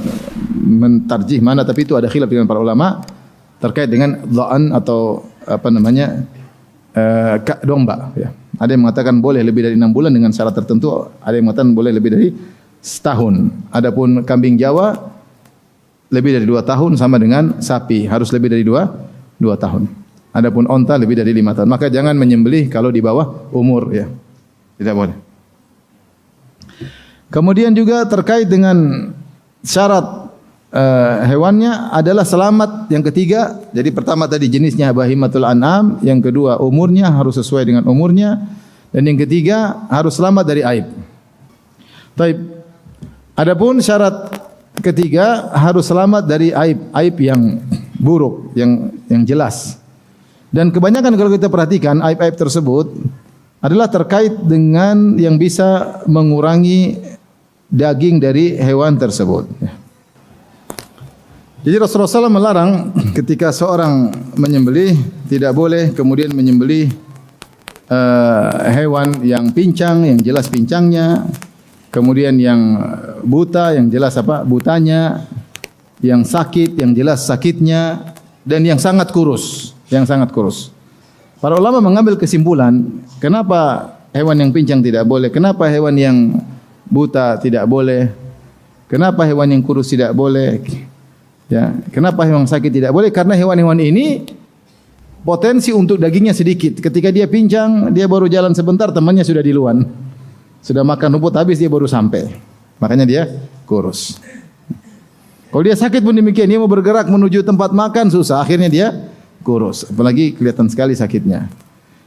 mentarjih mana, tapi itu ada khilaf dengan para ulama terkait dengan dha'an atau domba. Ya. Ada yang mengatakan boleh lebih dari 6 bulan dengan syarat tertentu. Ada yang mengatakan boleh lebih dari setahun. Adapun kambing Jawa lebih dari 2 tahun sama dengan sapi harus lebih dari 2 tahun. Adapun onta lebih dari 5 tahun. Maka jangan menyembelih kalau di bawah umur ya. Tidak boleh. Kemudian juga terkait dengan syarat hewannya adalah selamat. Yang ketiga, jadi pertama tadi jenisnya bahimatul an'am, yang kedua umurnya harus sesuai dengan umurnya, dan yang ketiga harus selamat dari aib. Taib. Adapun syarat ketiga harus selamat dari aib yang buruk, yang jelas. Dan kebanyakan kalau kita perhatikan aib-aib tersebut adalah terkait dengan yang bisa mengurangi daging dari hewan tersebut. Jadi Rasulullah SAW melarang ketika seorang menyembelih tidak boleh kemudian menyembelih hewan yang pincang, yang jelas pincangnya, kemudian yang buta, yang jelas butanya, yang sakit, yang jelas sakitnya, dan yang sangat kurus, Para ulama mengambil kesimpulan, kenapa hewan yang pincang tidak boleh, kenapa hewan yang buta tidak boleh, kenapa hewan yang kurus tidak boleh, ya, kenapa hewan sakit tidak boleh? Karena hewan-hewan ini potensi untuk dagingnya sedikit. Ketika dia pincang, dia baru jalan sebentar, temannya sudah diluan, sudah makan rumput habis, dia baru sampai. Makanya dia kurus. Kalau dia sakit pun demikian, dia mau bergerak menuju tempat makan susah, akhirnya dia kurus. Apalagi kelihatan sekali sakitnya.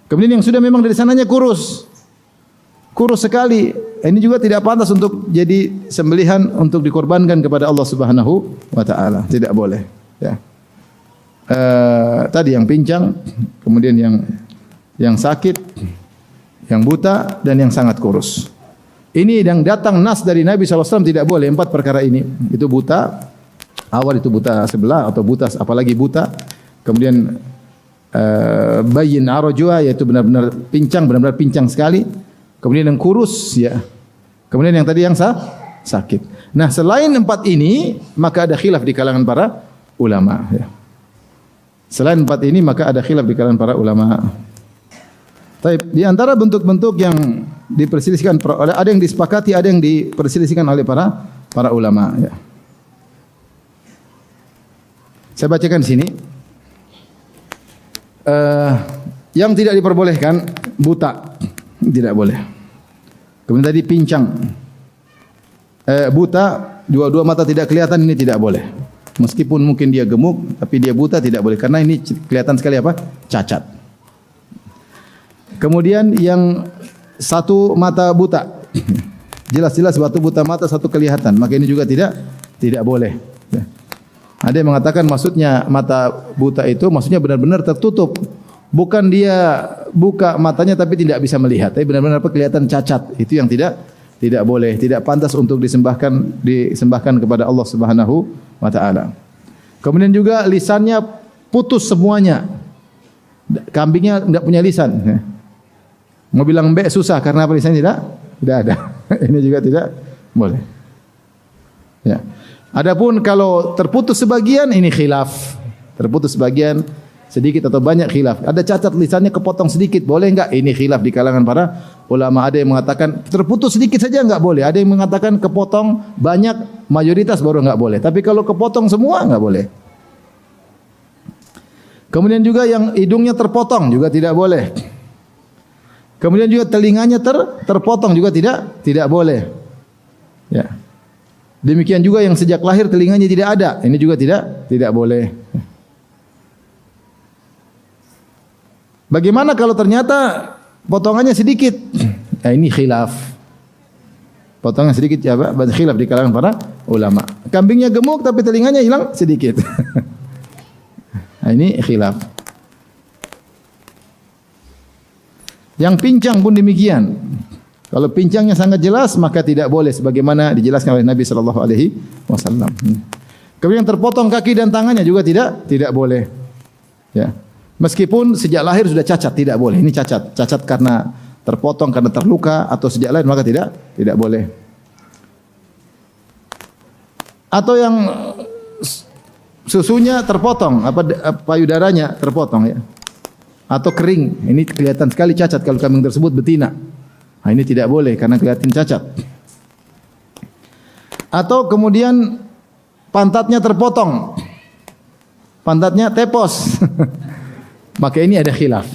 Kemudian yang sudah memang dari sananya kurus sekali, ini juga tidak pantas untuk jadi sembelihan untuk dikorbankan kepada Allah Subhanahu wa taala. Tidak boleh, ya. Tadi yang pincang, kemudian yang sakit, yang buta dan yang sangat kurus. Ini yang datang nas dari Nabi SAW tidak boleh 4 perkara ini. Itu buta, awal itu buta sebelah atau buta apalagi buta. Kemudian bayyin arajua, yaitu benar-benar pincang sekali. Kemudian yang kurus, ya. Kemudian yang tadi yang sakit. Nah, selain 4 ini, maka ada khilaf di kalangan para ulama. Ya. Selain 4 ini, maka ada khilaf di kalangan para ulama. Di antara bentuk-bentuk yang diperselisihkan, ada yang disepakati, ada yang diperselisihkan oleh para ulama. Ya. Saya bacakan di sini. Yang tidak diperbolehkan buta. tidak boleh. Kemudian tadi pincang, buta, dua-dua mata tidak kelihatan, ini tidak boleh. Meskipun mungkin dia gemuk, tapi dia buta tidak boleh karena ini kelihatan sekali apa? Cacat. Kemudian yang satu mata buta, jelas-jelas satu buta mata, satu kelihatan, maka ini juga tidak boleh. Ada yang mengatakan maksudnya mata buta itu maksudnya benar-benar tertutup, bukan dia buka matanya tapi tidak bisa melihat, tapi benar-benar kelihatan cacat. Itu yang tidak boleh, tidak pantas untuk disembahkan kepada Allah Subhanahu wa taala. Kemudian juga lisannya putus semuanya. Kambingnya enggak punya lisan. Mau bilang mbek susah karena apa, lisannya tidak ada. Ini juga tidak boleh. Ya. Adapun kalau terputus sebagian, ini khilaf. Terputus sebagian, sedikit atau banyak, khilaf. Ada cacat lisannya kepotong sedikit, boleh enggak? Ini khilaf di kalangan para ulama. Ada yang mengatakan terputus sedikit saja enggak boleh. Ada yang mengatakan kepotong banyak, mayoritas baru enggak boleh. Tapi kalau kepotong semua enggak boleh. Kemudian juga yang hidungnya terpotong juga tidak boleh. Kemudian juga telinganya terpotong juga tidak boleh. Ya. Demikian juga yang sejak lahir telinganya tidak ada, ini juga tidak boleh. Bagaimana kalau ternyata potongannya sedikit? Nah, ini khilaf. Potongan sedikit ya, Pak, khilaf di kalangan para ulama. Kambingnya gemuk tapi telinganya hilang sedikit. Nah, ini khilaf. Yang pincang pun demikian. Kalau pincangnya sangat jelas maka tidak boleh sebagaimana dijelaskan oleh Nabi sallallahu alaihi wasallam. Kemudian terpotong kaki dan tangannya juga tidak boleh. Ya. Meskipun sejak lahir sudah cacat tidak boleh. Ini cacat karena terpotong, karena terluka atau sejak lahir maka tidak boleh. Atau yang susunya terpotong, payudaranya terpotong ya. Atau kering, ini kelihatan sekali cacat kalau kambing tersebut betina. Nah, ini tidak boleh karena kelihatan cacat. Atau kemudian pantatnya terpotong, pantatnya tepos, maka ini ada khilaf.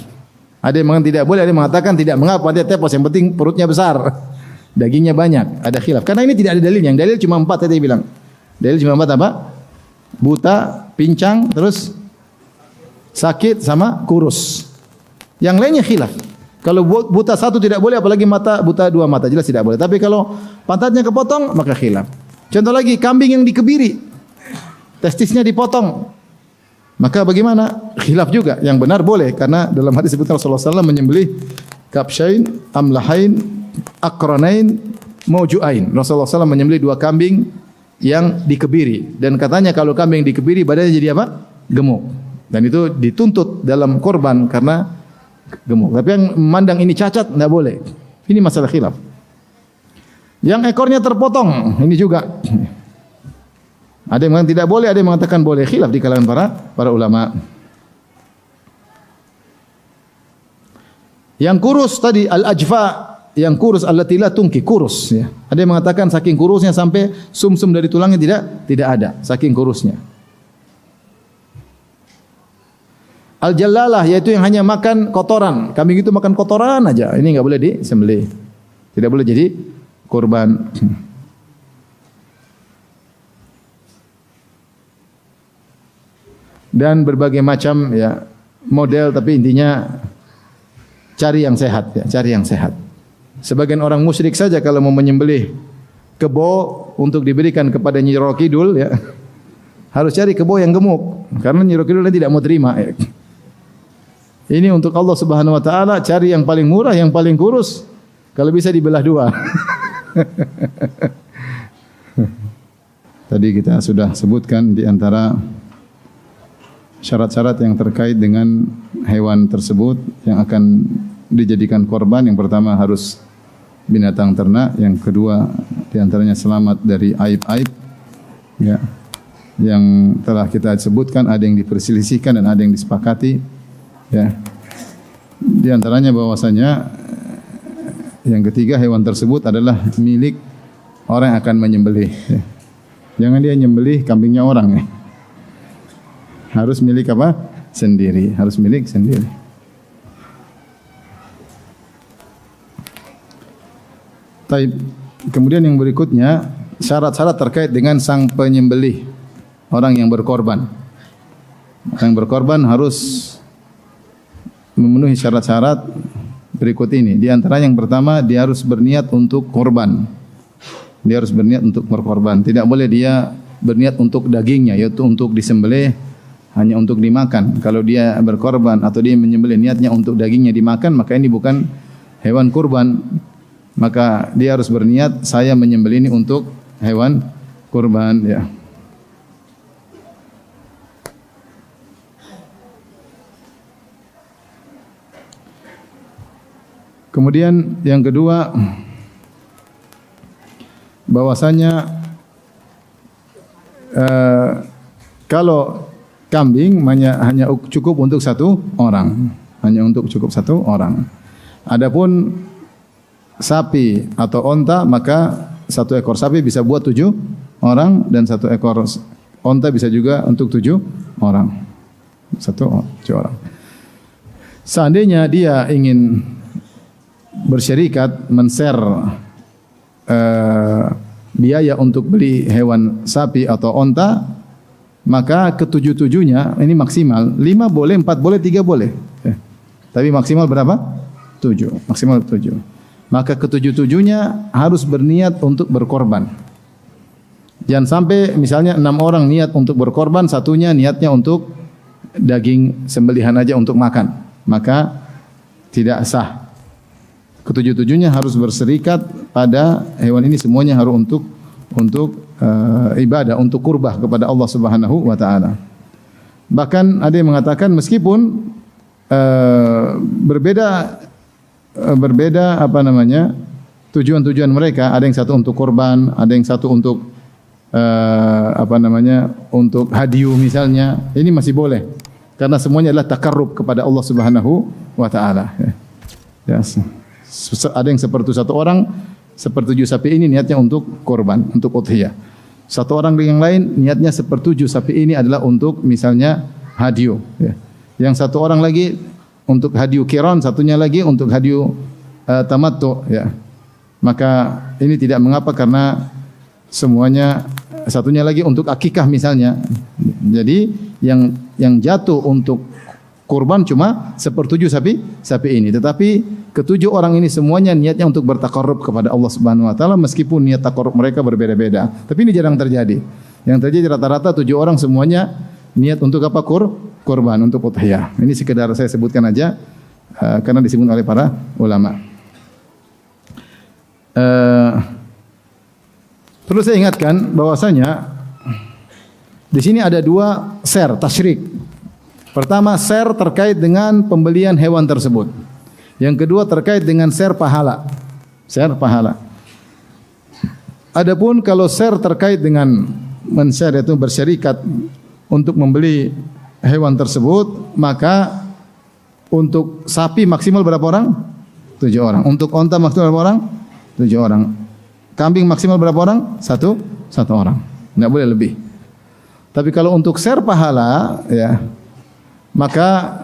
Ada yang mengatakan tidak boleh, ada yang mengatakan tidak mengapa pantatnya tepos, yang penting perutnya besar, dagingnya banyak. Ada khilaf. Karena ini tidak ada dalil. Yang dalil cuma 4 tadi bilang. Dalil cuma 4 apa? Buta, pincang, terus sakit sama kurus. Yang lainnya khilaf. Kalau buta satu tidak boleh, apalagi buta 2 mata, jelas tidak boleh. Tapi kalau pantatnya kepotong, maka khilaf. Contoh lagi, kambing yang dikebiri, testisnya dipotong, maka bagaimana? Khilaf juga. Yang benar boleh, karena dalam hadis disebutkan Rasulullah SAW menyembelih kabsyain, amlahain, akranain, maujuain. Rasulullah SAW menyembelih 2 kambing yang dikebiri. Dan katanya kalau kambing dikebiri, badannya jadi apa? Gemuk. Dan itu dituntut dalam korban karena gemuk. Tapi yang memandang ini cacat tidak boleh. Ini masalah khilaf. Yang ekornya terpotong, ini juga. Ada yang mengatakan tidak boleh, ada yang mengatakan boleh. Khilaf di kalangan para ulama. Yang kurus tadi al-ajfa, yang kurus allati la tungki, kurus ya. Ada yang mengatakan saking kurusnya sampai sumsum dari tulangnya tidak ada, saking kurusnya. Al-jallalah yaitu yang hanya makan kotoran. Kambing itu makan kotoran aja. Ini enggak boleh disembelih. Tidak boleh jadi kurban. Dan berbagai macam ya model, tapi intinya cari yang sehat ya, cari yang sehat. Sebagian orang musyrik saja kalau mau menyembelih kebo untuk diberikan kepada Nyi Roro Kidul ya, harus cari kebo yang gemuk karena Nyi Roro Kidul tidak mau terima ya. Ini untuk Allah Subhanahu wa taala, cari yang paling murah, yang paling kurus. Kalau bisa dibelah 2. Tadi kita sudah sebutkan di antara syarat-syarat yang terkait dengan hewan tersebut yang akan dijadikan korban. Yang pertama harus binatang ternak, yang kedua di antaranya selamat dari aib-aib ya. Yang telah kita sebutkan ada yang diperselisihkan dan ada yang disepakati. Ya, di antaranya bahwasanya yang ketiga hewan tersebut adalah milik orang yang akan menyembelih. Ya. Jangan dia nyembelih kambingnya orang. Ya. Harus milik apa? Sendiri. Harus milik sendiri. Taib. Kemudian yang berikutnya syarat-syarat terkait dengan sang penyembelih, orang yang berkorban. Yang berkorban harus memenuhi syarat-syarat berikut ini. Di antara yang pertama, dia harus berniat untuk korban. Dia harus berniat untuk berkorban. Tidak boleh dia berniat untuk dagingnya, yaitu untuk disembelih hanya untuk dimakan. Kalau dia berkorban atau dia menyembelih niatnya untuk dagingnya dimakan, maka ini bukan hewan kurban. Maka dia harus berniat, saya menyembelih ini untuk hewan kurban, ya. Kemudian yang kedua, bahwasanya kalau kambing hanya cukup untuk satu orang, hanya untuk cukup satu orang. Adapun sapi atau onta, maka satu ekor sapi bisa buat 7 orang dan satu ekor onta bisa juga untuk 7 orang. 7 orang. Seandainya dia ingin bersyarikat men-share biaya untuk beli hewan sapi atau onta, maka ketujuh-tujuhnya ini maksimal 5 boleh, 4 boleh, 3 boleh. Tapi maksimal berapa? 7. Maksimal 7. Maka ketujuh-tujuhnya harus berniat untuk berkorban. Jangan sampai misalnya 6 orang niat untuk berkorban, satunya niatnya untuk daging sembelihan aja untuk makan. Maka tidak sah. Ketujuh-tujuhnya harus berserikat pada hewan ini, semuanya harus untuk ibadah, untuk kurbah kepada Allah Subhanahu wa taala. Bahkan ada yang mengatakan meskipun berbeda tujuan-tujuan mereka, ada yang satu untuk korban, ada yang satu untuk untuk hadiu misalnya, ini masih boleh karena semuanya adalah takarrub kepada Allah Subhanahu wa taala. Yes. Ada yang seperti satu orang, sepertujuh sapi ini niatnya untuk korban, untuk udhiyah. Satu orang yang lain niatnya sepertujuh sapi ini adalah untuk misalnya hadiu. Ya. Yang satu orang lagi untuk hadiu qiran, satunya lagi untuk hadiu tamattu. Ya. Maka ini tidak mengapa karena semuanya, satunya lagi untuk akikah misalnya. Jadi yang jatuh untuk kurban cuma sepertujuh sapi ini, tetapi ketujuh orang ini semuanya niatnya untuk bertakarrub kepada Allah Subhanahu wa taala, meskipun niat takarrub mereka berbeda-beda. Tapi ini jarang terjadi. Yang terjadi rata-rata 7 orang semuanya niat untuk apa? Kurban, untuk udhiyah. Ini sekedar saya sebutkan aja karena disebut oleh para ulama. Perlu saya ingatkan bahwasanya di sini ada 2 share tasyrik. Pertama, share terkait dengan pembelian hewan tersebut. Yang kedua terkait dengan share pahala. Share pahala. Adapun kalau share terkait dengan men-share, yaitu bersyarikat untuk membeli hewan tersebut, maka untuk sapi maksimal berapa orang? 7 orang. Untuk onta maksimal berapa orang? 7 orang. Kambing maksimal berapa orang? Satu orang. Tidak boleh lebih. Tapi kalau untuk share pahala, ya, maka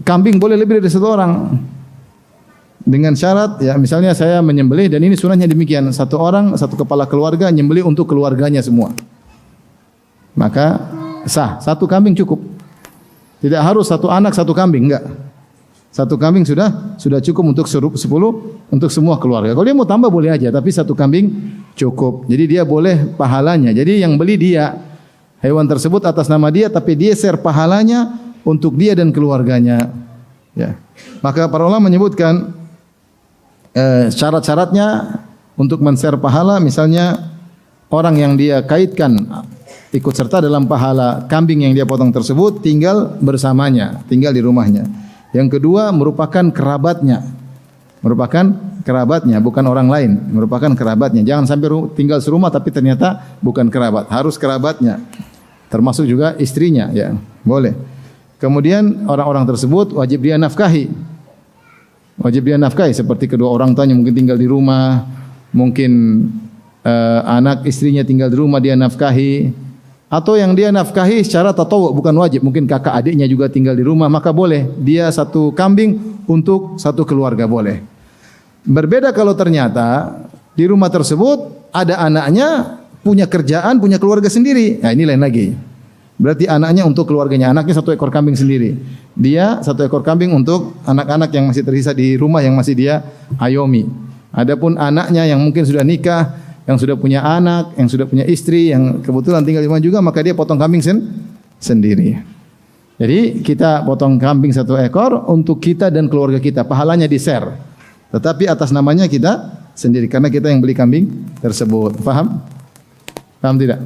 kambing boleh lebih dari 1 orang. Dengan syarat, ya, misalnya saya menyembelih dan ini sunahnya demikian, 1 orang, 1 kepala keluarga nyembelih untuk keluarganya semua. Maka sah, 1 kambing cukup. Tidak harus 1 anak 1 kambing, enggak. 1 kambing sudah cukup untuk 10 untuk semua keluarga. Kalau dia mau tambah boleh aja, tapi 1 kambing cukup. Jadi dia boleh pahalanya. Jadi yang beli dia, hewan tersebut atas nama dia, tapi dia share pahalanya untuk dia dan keluarganya. Ya. Maka para ulama menyebutkan syarat-syaratnya untuk men-share pahala, misalnya orang yang dia kaitkan ikut serta dalam pahala kambing yang dia potong tersebut tinggal bersamanya, tinggal di rumahnya. Yang kedua merupakan kerabatnya. Bukan orang lain, merupakan kerabatnya. Jangan sampai tinggal serumah tapi ternyata bukan kerabat, harus kerabatnya. Termasuk juga istrinya, ya. Boleh. Kemudian orang-orang tersebut wajib dia nafkahi. Seperti kedua orang tuanya mungkin tinggal di rumah, mungkin anak istrinya tinggal di rumah dia nafkahi, atau yang dia nafkahi secara tatawwu bukan wajib, mungkin kakak adiknya juga tinggal di rumah, maka boleh dia 1 kambing untuk 1 keluarga boleh. Berbeda kalau ternyata di rumah tersebut ada anaknya, punya kerjaan, punya keluarga sendiri. Nah, ini lain lagi. Berarti anaknya untuk keluarganya, anaknya 1 ekor kambing sendiri. Dia 1 ekor kambing untuk anak-anak yang masih tersisa di rumah yang masih dia ayomi. Adapun anaknya yang mungkin sudah nikah, yang sudah punya anak, yang sudah punya istri, yang kebetulan tinggal di rumah juga, maka dia potong kambing sendiri. Jadi kita potong kambing 1 ekor untuk kita dan keluarga kita, pahalanya di-share. Tetapi atas namanya kita sendiri karena kita yang beli kambing tersebut. Paham? Paham tidak?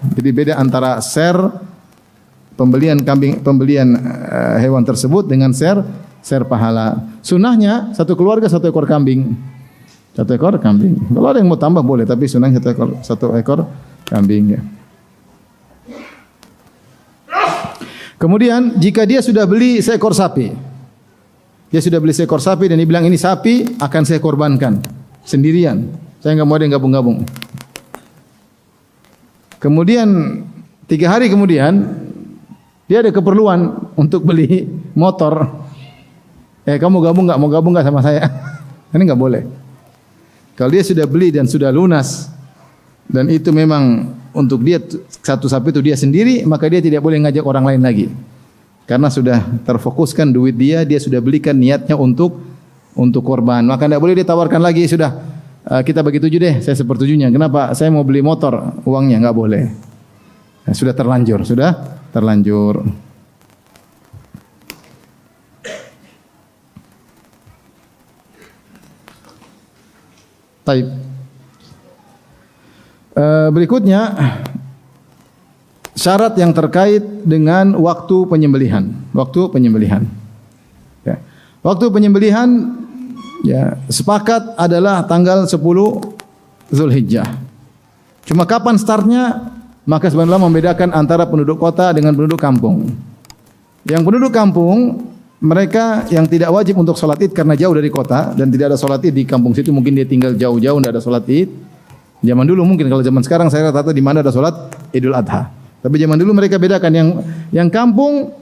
Jadi beda antara share pembelian hewan tersebut dengan share pahala. Sunnahnya 1 keluarga 1 ekor kambing. 1 ekor kambing. Kalau ada yang mau tambah boleh, tapi sunnahnya 1 ekor kambing ya. Kemudian jika dia sudah beli seekor sapi. Dia sudah beli seekor sapi dan dia bilang ini sapi akan saya korbankan sendirian. Saya enggak mau ada yang gabung-gabung. Kemudian 3 hari kemudian dia ada keperluan untuk beli motor. Kamu gabung nggak? Mau gabung nggak sama saya? Ini nggak boleh. Kalau dia sudah beli dan sudah lunas dan itu memang untuk dia 1 sapi itu dia sendiri, maka dia tidak boleh ngajak orang lain lagi. Karena sudah terfokuskan duit dia sudah belikan niatnya untuk korban. Maka tidak boleh ditawarkan lagi, sudah kita bagi 7 deh, saya 1/7-nya. Kenapa? Saya mau beli motor, uangnya nggak boleh. Sudah terlanjur. Baik. Berikutnya syarat yang terkait dengan waktu penyembelihan. Ya. Waktu penyembelihan ya sepakat adalah tanggal 10 Zulhijjah. Cuma kapan startnya? Maka sebenarnya membedakan antara penduduk kota dengan penduduk kampung. Yang penduduk kampung mereka yang tidak wajib untuk sholat id karena jauh dari kota dan tidak ada sholat id di kampung situ, mungkin dia tinggal jauh-jauh tidak ada sholat id. Zaman dulu mungkin, kalau zaman sekarang saya rata-rata di mana ada sholat Idul Adha. Tapi zaman dulu mereka bedakan yang kampung,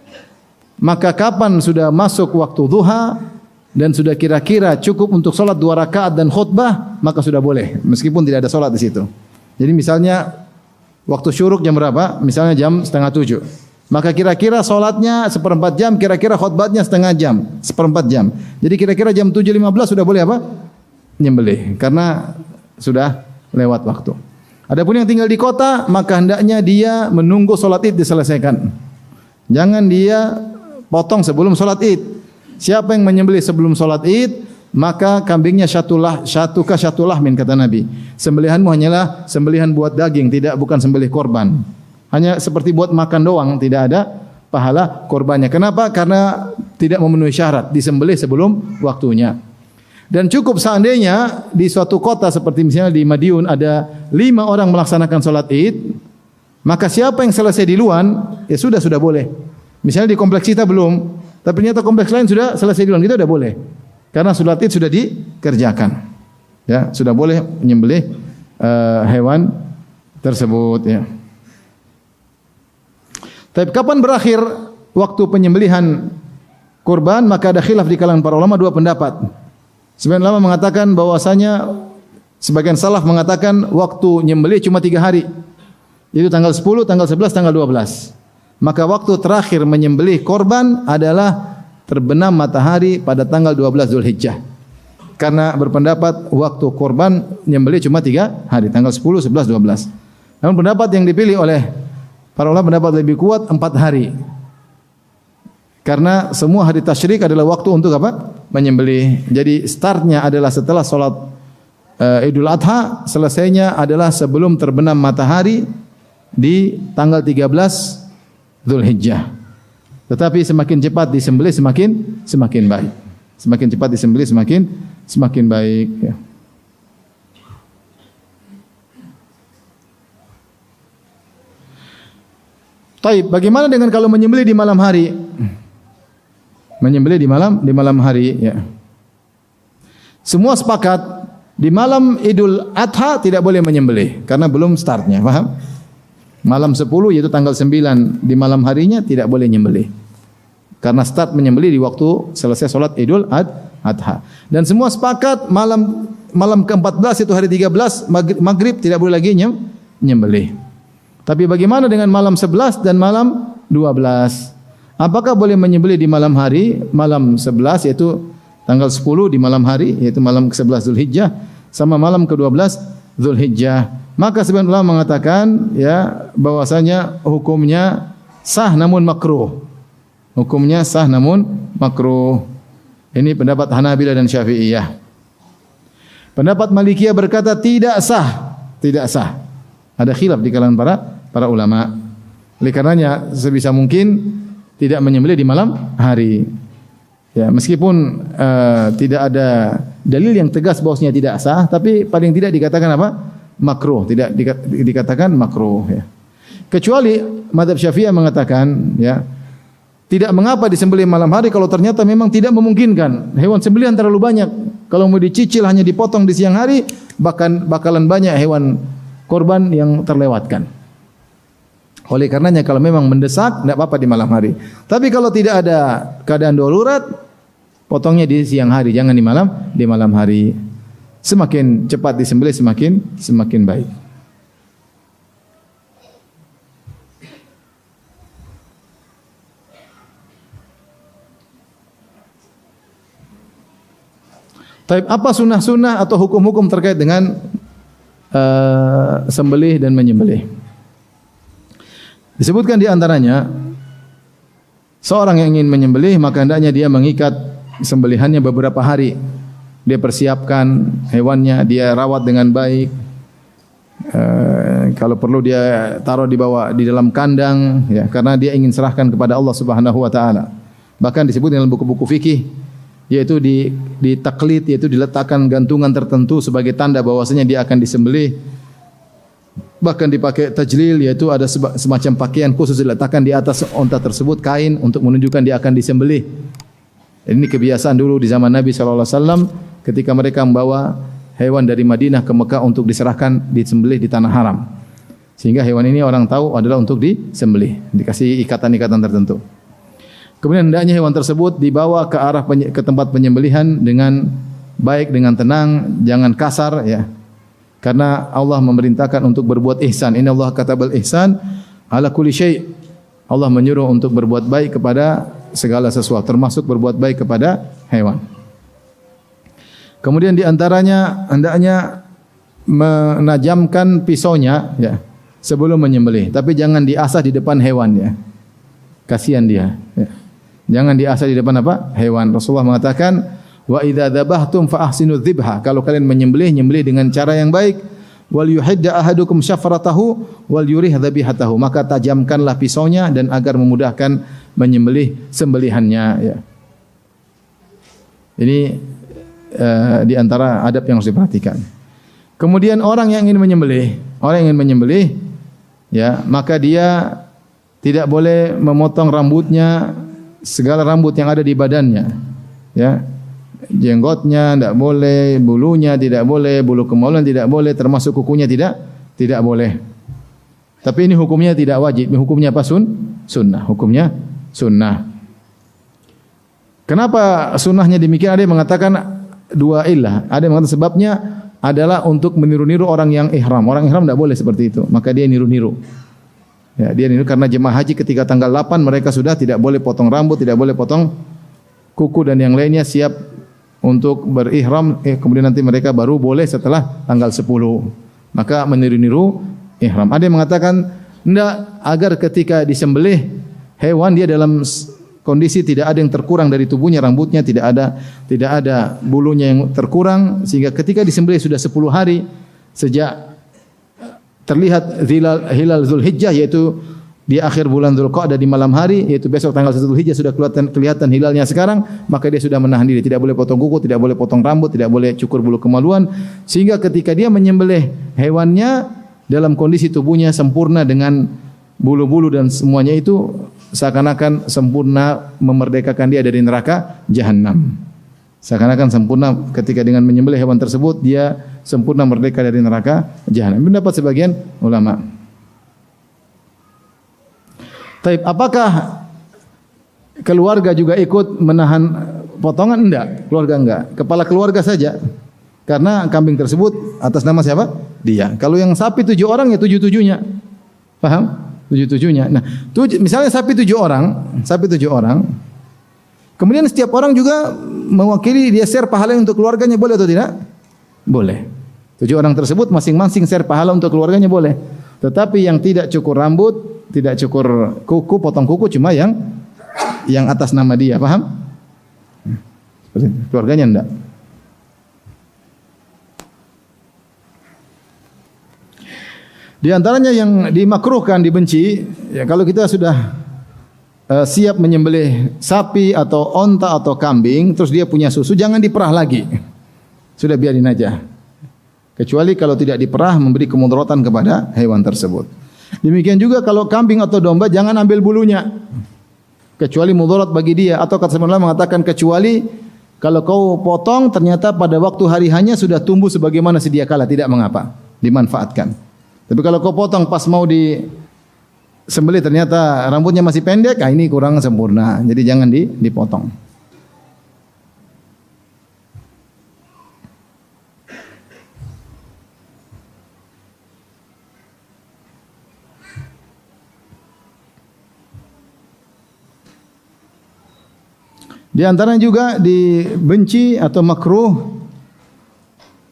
maka kapan sudah masuk waktu duha dan sudah kira-kira cukup untuk sholat 2 rakaat dan khutbah, maka sudah boleh meskipun tidak ada sholat di situ. Jadi misalnya waktu syuruk jam berapa? Misalnya jam 6:30. Maka kira-kira sholatnya 1/4 jam, kira-kira khutbahnya 1/2 jam, 1/4 jam. Jadi kira-kira jam 7:15 sudah boleh apa? Nyembelih, karena sudah lewat waktu. Adapun yang tinggal di kota, maka hendaknya dia menunggu sholat id diselesaikan. Jangan dia potong sebelum sholat id. Siapa yang menyembelih sebelum sholat id, maka kambingnya syatulah min, kata Nabi. Sembelihanmu hanyalah sembelihan buat daging, bukan sembelih korban. Hanya seperti buat makan doang, tidak ada pahala korbannya. Kenapa? Karena tidak memenuhi syarat, disembelih sebelum waktunya. Dan cukup seandainya di suatu kota seperti misalnya di Madiun ada 5 orang melaksanakan sholat id, maka siapa yang selesai duluan, ya sudah boleh. Misalnya di kompleks kita belum, tapi ternyata kompleks lain sudah selesai duluan, kita sudah boleh. Karena sholat id sudah dikerjakan. Ya, sudah boleh menyembelih hewan tersebut ya. Tapi kapan berakhir waktu penyembelihan kurban? Maka ada khilaf di kalangan para ulama, 2 pendapat. Sebagian ulama mengatakan bahwasanya sebagian salaf mengatakan waktu nyembelih cuma 3 hari. Yaitu tanggal 10, tanggal 11, tanggal 12. Maka waktu terakhir menyembelih korban adalah terbenam matahari pada tanggal 12 Zulhijjah. Karena berpendapat waktu korban nyembelih cuma 3 hari, tanggal 10, 11, 12. Namun pendapat yang dipilih oleh para ulama pendapat lebih kuat 4 hari. Karena semua hari tasyrik adalah waktu untuk apa? Menyembelih. Jadi startnya adalah setelah sholat Idul Adha, selesainya adalah sebelum terbenam matahari di tanggal 13 Zulhijjah. Tetapi semakin cepat disembelih semakin baik. Semakin cepat disembelih semakin baik ya. Taib, bagaimana dengan kalau menyembelih di malam hari? Menyembelih di malam hari ya. Semua sepakat di malam Idul Adha tidak boleh menyembelih karena belum startnya, paham? Malam 10 yaitu tanggal 9 di malam harinya tidak boleh menyembelih. Karena start menyembelih di waktu selesai salat Idul Adha. Dan semua sepakat malam ke-14 itu hari 13 maghrib tidak boleh lagi nyembelih. Tapi bagaimana dengan malam 11 dan malam 12? Apakah boleh menyembelih di malam hari? Malam 11 yaitu tanggal 10 di malam hari yaitu malam ke-11 Zulhijjah sama malam ke-12 Zulhijjah. Maka sebagian ulama mengatakan ya bahwasanya hukumnya sah namun makruh. Hukumnya sah namun makruh. Ini pendapat Hanabilah dan Syafi'iyah. Pendapat Malikiyah berkata tidak sah, tidak sah. Ada khilaf di kalangan para ulama. Oleh karenanya sebisa mungkin tidak menyembelih di malam hari. Ya, meskipun tidak ada dalil yang tegas bahwasanya tidak sah, tapi paling tidak dikatakan apa? Makruh, tidak dikatakan makruh ya. Kecuali mazhab Syafi'iyah mengatakan ya, tidak mengapa disembelih malam hari kalau ternyata memang tidak memungkinkan. Hewan sembelihan terlalu banyak. Kalau mau dicicil hanya dipotong di siang hari, bakalan banyak hewan korban yang terlewatkan. Oleh karenanya kalau memang mendesak, tidak apa-apa di malam hari. Tapi kalau tidak ada keadaan darurat, potongnya di siang hari, jangan di malam hari. Semakin cepat disembelih semakin baik. Tapi apa sunnah-sunnah atau hukum-hukum terkait dengan sembelih dan menyembelih? Disebutkan di antaranya seorang yang ingin menyembelih maka hendaknya dia mengikat sembelihannya beberapa hari. Dia persiapkan hewannya, dia rawat dengan baik. Kalau perlu dia taruh di dalam kandang ya, karena dia ingin serahkan kepada Allah Subhanahu wa taala. Bahkan disebut dalam buku-buku fikih yaitu di taklid, yaitu diletakkan gantungan tertentu sebagai tanda bahwasanya dia akan disembelih. Bahkan dipakai tajlil, yaitu ada semacam pakaian khusus diletakkan di atas unta tersebut, kain untuk menunjukkan dia akan disembelih. Ini kebiasaan dulu di zaman Nabi SAW ketika mereka membawa hewan dari Madinah ke Mekah untuk diserahkan disembelih di tanah haram. Sehingga hewan ini orang tahu adalah untuk disembelih, dikasih ikatan-ikatan tertentu. Kemudian hendaknya hewan tersebut dibawa ke tempat penyembelihan dengan baik, dengan tenang, jangan kasar ya. Karena Allah memerintahkan untuk berbuat ihsan. Innallaha katabal ihsan ala kulli syai'. Allah menyuruh untuk berbuat baik kepada segala sesuatu, termasuk berbuat baik kepada hewan. Kemudian di antaranya hendaknya menajamkan pisaunya ya sebelum menyembelih, tapi jangan diasah di depan hewan ya. Kasihan dia ya. Jangan diasah di depan apa? Hewan. Rasulullah mengatakan, "Wa idza dzabhtum fa ahsinu dzibha." Kalau kalian menyembelih, nyembelih dengan cara yang baik. Wal yuhidda ahadukum syafratahu wal yurih dzabihatahu. Maka tajamkanlah pisaunya dan agar memudahkan menyembelih sembelihannya ya. Ini di antara adab yang harus diperhatikan. Kemudian orang yang ingin menyembelih ya, maka dia tidak boleh memotong rambutnya, segala rambut yang ada di badannya ya, jenggotnya tidak boleh, bulunya tidak boleh, bulu kemaluan tidak boleh, termasuk kukunya tidak boleh. Tapi ini hukumnya tidak wajib, hukumnya apa? Sunnah, hukumnya sunnah. Kenapa sunnahnya demikian? Ada yang mengatakan dua illah, ada yang mengatakan sebabnya adalah untuk meniru-niru orang yang ihram. Orang ihram tidak boleh seperti itu, maka dia niru-niru. Ya, dia niru karena jemaah haji ketika tanggal 8 mereka sudah tidak boleh potong rambut, tidak boleh potong kuku dan yang lainnya, siap untuk berihram, kemudian nanti mereka baru boleh setelah tanggal 10. Maka meniru-niru ihram. Ada yang mengatakan enggak, agar ketika disembelih hewan dia dalam kondisi tidak ada yang terkurang dari tubuhnya, rambutnya tidak ada bulunya yang terkurang, sehingga ketika disembelih sudah 10 hari sejak terlihat hilal Zulhijjah, yaitu di akhir bulan Dzulqa'dah di malam hari, yaitu besok tanggal 1 Zulhijjah sudah kelihatan hilalnya sekarang, maka dia sudah menahan diri, tidak boleh potong kuku, tidak boleh potong rambut, tidak boleh cukur bulu kemaluan, sehingga ketika dia menyembelih hewannya dalam kondisi tubuhnya sempurna dengan bulu-bulu dan semuanya itu seakan-akan sempurna memerdekakan dia dari neraka Jahannam. Seakan-akan sempurna ketika dengan menyembelih hewan tersebut dia sempurna merdeka dari neraka Jahannam. Pendapat sebagian ulama. Taib, apakah keluarga juga ikut menahan potongan enggak, keluarga enggak. Kepala keluarga saja. Karena kambing tersebut atas nama siapa? Dia. Kalau yang sapi 7 orang ya 7-7-nya. Paham? 7-7-nya. Nah, misalnya sapi 7 orang. Kemudian setiap orang juga mewakili dia share pahala untuk keluarganya, boleh atau tidak? Boleh. 7 orang tersebut masing-masing share pahala untuk keluarganya boleh. Tetapi yang tidak cukur rambut, tidak cukur kuku, potong kuku cuma yang atas nama dia, paham? Keluarganya enggak. Di antaranya yang dimakruhkan, dibenci, ya kalau kita sudah siap menyembelih sapi atau onta atau kambing, terus dia punya susu, jangan diperah lagi. Sudah biarin aja. Kecuali kalau tidak diperah memberi kemudaratan kepada hewan tersebut. Demikian juga kalau kambing atau domba jangan ambil bulunya. Kecuali mudarat bagi dia, atau kata sebenarnya mengatakan kecuali kalau kau potong ternyata pada waktu hari hanya sudah tumbuh sebagaimana sedia kala, tidak mengapa, dimanfaatkan. Tapi kalau kau potong pas mau disembelih ternyata rambutnya masih pendek, ini kurang sempurna. Jadi jangan dipotong. Di antaranya juga dibenci atau makruh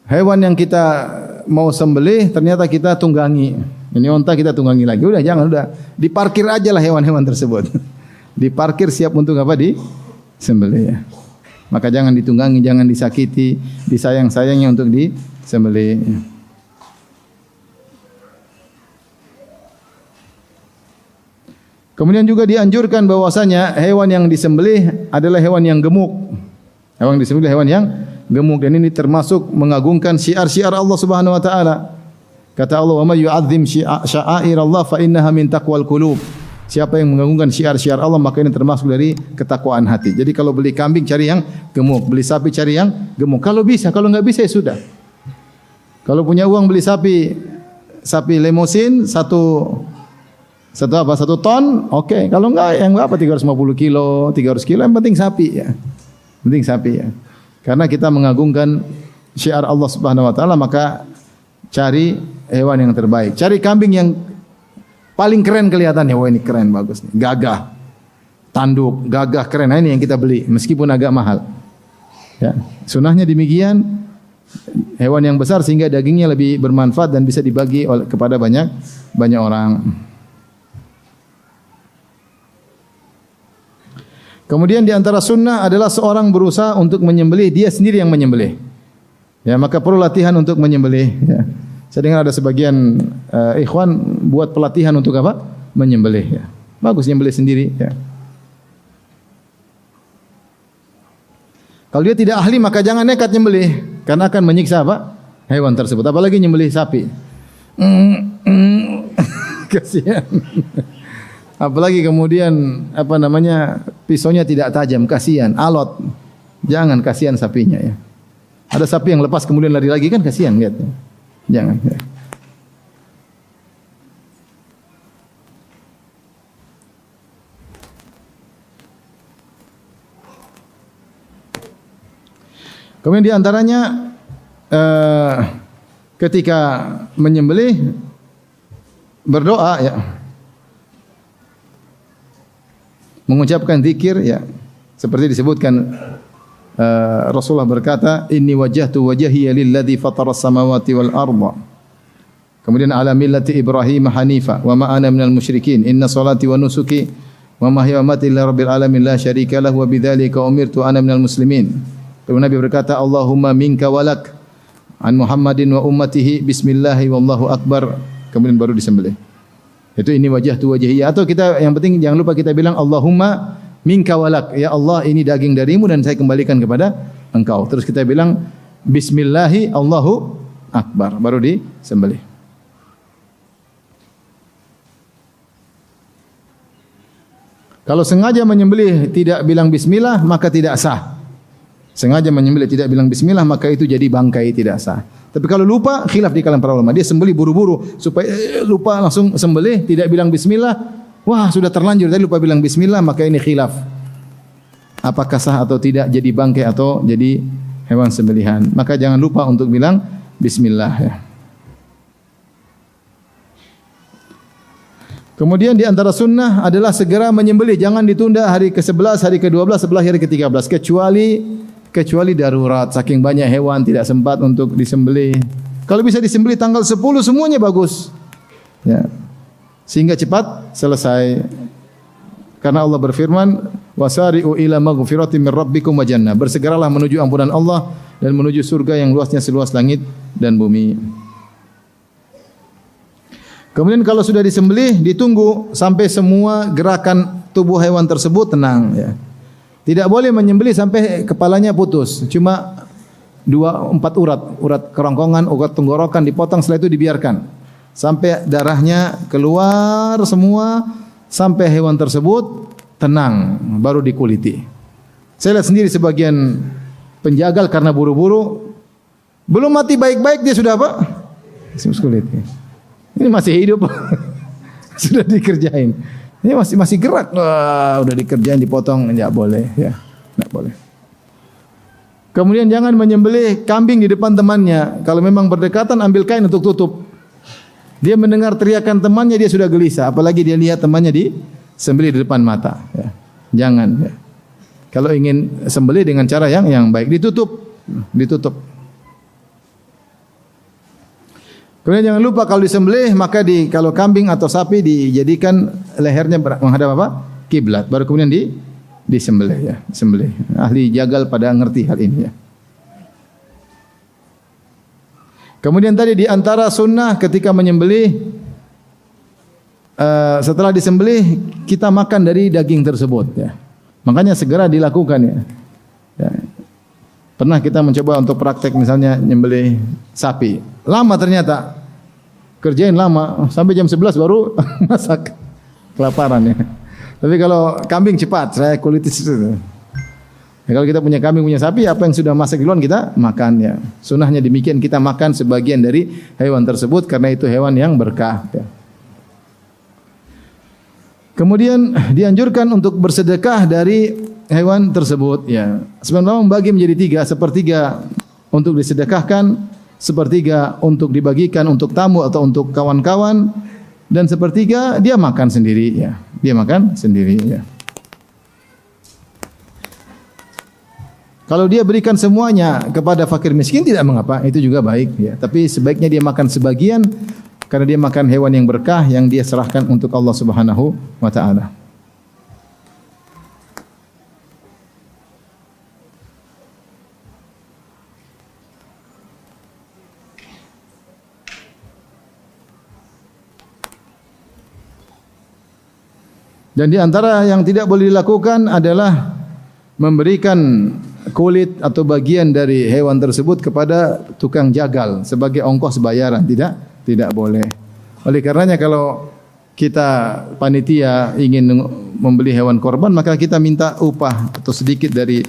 hewan yang kita mau sembelih ternyata kita tunggangi. Ini onta kita tunggangi lagi. Udah jangan, udah diparkir aja lah hewan-hewan tersebut. Diparkir siap untuk apa? Disembelih ya. Maka jangan ditunggangi, jangan disakiti, disayang-sayangnya untuk disembelih. Kemudian juga dianjurkan bahwasanya hewan yang disembelih adalah hewan yang gemuk. Hewan yang disembelih hewan yang gemuk, dan ini termasuk mengagungkan syiar-syiar Allah Subhanahu wa taala. Kata Allah, "Wa may yu'azzim sya'air Allah fa innaha min taqwal qulub." Siapa yang mengagungkan syiar-syiar Allah maka ini termasuk dari ketakwaan hati. Jadi kalau beli kambing cari yang gemuk, beli sapi cari yang gemuk. Kalau bisa, kalau enggak bisa ya sudah. Kalau punya uang beli sapi lemosin satu ton, oke. Kalau enggak yang berapa 350 kilo, 300 kilo, yang penting sapi ya. Penting sapi ya. Karena kita mengagungkan syiar Allah Subhanahu wa taala, maka cari hewan yang terbaik. Cari kambing yang paling keren kelihatannya. Wah, ini keren, bagus nih. Gagah. Tanduk, gagah, keren. Nah, ini yang kita beli meskipun agak mahal. Ya, sunahnya demikian. Hewan yang besar sehingga dagingnya lebih bermanfaat dan bisa dibagi kepada banyak orang. Kemudian di antara sunnah adalah seorang berusaha untuk menyembelih, dia sendiri yang menyembelih. Ya, maka perlu latihan untuk menyembelih. Ya. Saya dengar ada sebagian ikhwan buat pelatihan untuk apa? Menyembelih. Ya. Bagus nyembelih sendiri. Ya. Kalau dia tidak ahli maka jangan nekat nyembelih, karena akan menyiksa apa? Hewan tersebut. Apalagi nyembelih sapi. Kasihan. Apalagi kemudian pisaunya tidak tajam, kasihan, alot. Jangan, kasihan sapinya ya. Ada sapi yang lepas kemudian lari lagi kan kasihan lihat. Jangan. Ya. Kemudian di antaranya ketika menyembelih berdoa ya. Mengucapkan zikir ya, seperti disebutkan Rasulullah berkata, "Inni wajjahtu wajhiya lilladzi fatara as-samawati wal arda." Kemudian ala millati Ibrahim hanifa wa ma ana minal musyrikin. Inna salati wa nusuki wa mahya wa mamati lillahi rabbil alamin la syarika lahu wa bidzalika umirtu ana minal muslimin. Lalu Nabi berkata, "Allahumma minka walak an Muhammadin wa ummatihi bismillah wallahu akbar." Kemudian baru disembelih. Itu ini wajah tu wajhiyah. Atau kita yang penting jangan lupa kita bilang Allahumma minka walak. Ya Allah, ini daging darimu dan saya kembalikan kepada Engkau. Terus kita bilang bismillahi Allahu akbar. Baru disembelih. Kalau sengaja menyembelih tidak bilang bismillah maka tidak sah. Sengaja menyembelih tidak bilang bismillah maka itu jadi bangkai, tidak sah. Tapi kalau lupa, khilaf di kalangan para ulama. Dia sembelih buru-buru supaya lupa langsung sembelih, tidak bilang bismillah. Wah, sudah terlanjur tadi lupa bilang bismillah, maka ini khilaf. apakah sah atau tidak jadi bangkai atau jadi hewan sembelihan. Maka jangan lupa untuk bilang bismillah ya. Kemudian di antara sunnah adalah segera menyembelih, jangan ditunda hari ke-11, hari ke-12, sebelah hari ke-13 kecuali darurat, saking banyak hewan tidak sempat untuk disembelih. Kalau bisa disembelih tanggal 10 semuanya bagus. Ya. Sehingga cepat selesai. Karena Allah berfirman, "Wasari'u ila maghfiratin min rabbikum wa jannah." Bersegeralah menuju ampunan Allah dan menuju surga yang luasnya seluas langit dan bumi. Kemudian kalau sudah disembelih, ditunggu sampai semua gerakan tubuh hewan tersebut tenang. Ya. Tidak boleh menyembelih sampai kepalanya putus. Cuma 2-4 urat kerongkongan, urat tenggorokan dipotong, setelah itu dibiarkan. Sampai darahnya keluar semua, sampai hewan tersebut tenang, baru dikuliti. Saya lihat sendiri sebagian penjagal karena buru-buru, belum mati baik-baik dia sudah apa? Kulit. Ini masih hidup, sudah dikerjain. Ini masih gerak, udah dikerjain, dipotong, enggak boleh, ya, enggak boleh. Kemudian jangan menyembelih kambing di depan temannya. Kalau memang berdekatan, ambil kain untuk tutup. Dia mendengar teriakan temannya, dia sudah gelisah. Apalagi dia lihat temannya disembelih di depan mata. Ya. Jangan. Ya. Kalau ingin sembelih dengan cara yang baik, ditutup. Kemudian jangan lupa kalau disembelih maka kalau kambing atau sapi dijadikan lehernya menghadap apa? Kiblat. Baru kemudian disembelih ya, sembelih. Ahli jagal pada ngerti hal ini ya. Kemudian tadi di antara sunnah ketika menyembelih setelah disembelih kita makan dari daging tersebut ya. Makanya segera dilakukan ya. Ya. Pernah kita mencoba untuk praktek misalnya nyembelih sapi. Lama ternyata. Kerjain lama sampai jam 11 baru masak. Kelaparan ya. Tapi kalau kambing cepat, saya kulitis itu. Ya, kalau kita punya kambing, punya sapi, apa yang sudah masak duluan kita makan ya. Sunnahnya demikian, kita makan sebagian dari hewan tersebut karena itu hewan yang berkah ya. Kemudian dianjurkan untuk bersedekah dari hewan tersebut ya. Sebenarnya membagi menjadi 3, sepertiga untuk disedekahkan, sepertiga untuk dibagikan untuk tamu atau untuk kawan-kawan, dan sepertiga dia makan sendiri ya. Dia makan sendiri ya. Kalau dia berikan semuanya kepada fakir miskin tidak mengapa, itu juga baik ya. Tapi sebaiknya dia makan sebagian karena dia makan hewan yang berkah yang dia serahkan untuk Allah Subhanahu wa taala. Dan di antara yang tidak boleh dilakukan adalah memberikan kulit atau bagian dari hewan tersebut kepada tukang jagal sebagai ongkos bayaran. Tidak boleh. Oleh karenanya kalau kita panitia ingin membeli hewan korban, maka kita minta upah atau sedikit dari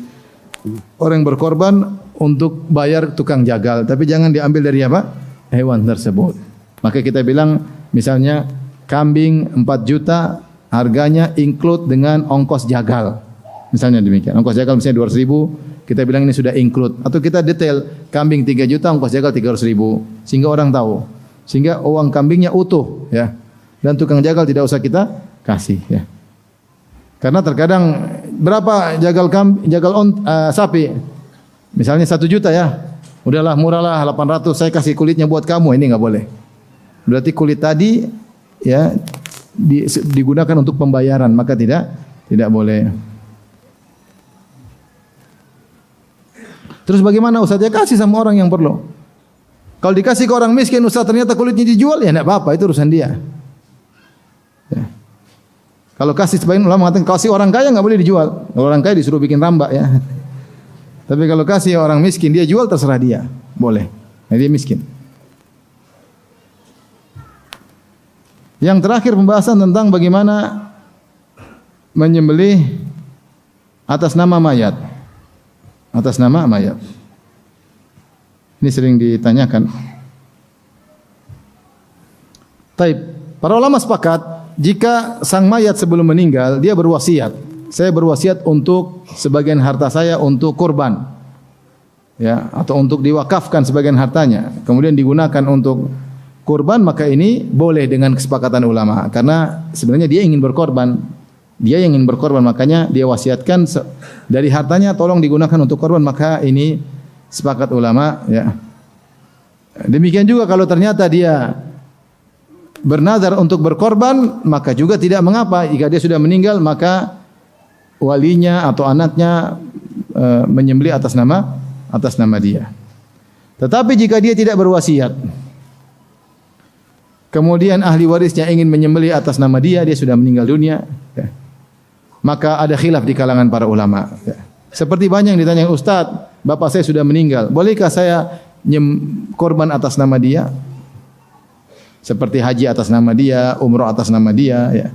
orang yang berkorban untuk bayar tukang jagal. Tapi jangan diambil dari apa? Hewan tersebut. Maka kita bilang misalnya kambing 4 juta harganya include dengan ongkos jagal. Misalnya demikian. Ongkos jagal misalnya 200.000, kita bilang ini sudah include. Atau kita detail, kambing 3 juta, ongkos jagal 300.000. Sehingga orang tahu. Sehingga uang kambingnya utuh ya. Dan tukang jagal tidak usah kita kasih ya. Karena terkadang berapa sapi? Misalnya 1 juta ya. Udahlah murahlah 800, saya kasih kulitnya buat kamu. Ini enggak boleh. Berarti kulit tadi ya digunakan untuk pembayaran, maka tidak boleh. Terus bagaimana Ustaz? Ya kasih sama orang yang perlu. Kalau dikasih ke orang miskin, Ustaz ternyata kulitnya dijual, ya enggak apa-apa, itu urusan dia. Ya. Kalau kasih sebagian ulama mengatakan kasih orang kaya enggak boleh dijual. Kalau orang kaya disuruh bikin rambak ya. Tapi kalau kasih orang miskin dia jual terserah dia, boleh. Nah, dia miskin. Yang terakhir pembahasan tentang bagaimana menyembelih atas nama mayat. Atas nama mayat. Ini sering ditanyakan. Taib. Para ulama sepakat jika sang mayat sebelum meninggal dia berwasiat. saya berwasiat untuk sebagian harta saya untuk kurban, ya, atau untuk diwakafkan sebagian hartanya, kemudian digunakan untuk kurban, maka ini boleh dengan kesepakatan ulama, karena sebenarnya dia ingin berkorban. Dia ingin berkorban, makanya dia wasiatkan dari hartanya tolong digunakan untuk korban, maka ini sepakat ulama, ya. Demikian juga kalau ternyata dia bernazar untuk berkorban, maka juga tidak mengapa. Jika dia sudah meninggal, maka walinya atau anaknya menyembelih atas nama dia. Tetapi jika dia tidak berwasiat, kemudian ahli warisnya ingin menyembelih atas nama dia, dia sudah meninggal dunia, ya, maka ada khilaf di kalangan para ulama. Ya. Seperti banyak yang ditanya, Ustaz, bapak saya sudah meninggal, bolehkah saya korban atas nama dia? Seperti haji atas nama dia, umrah atas nama dia, ya.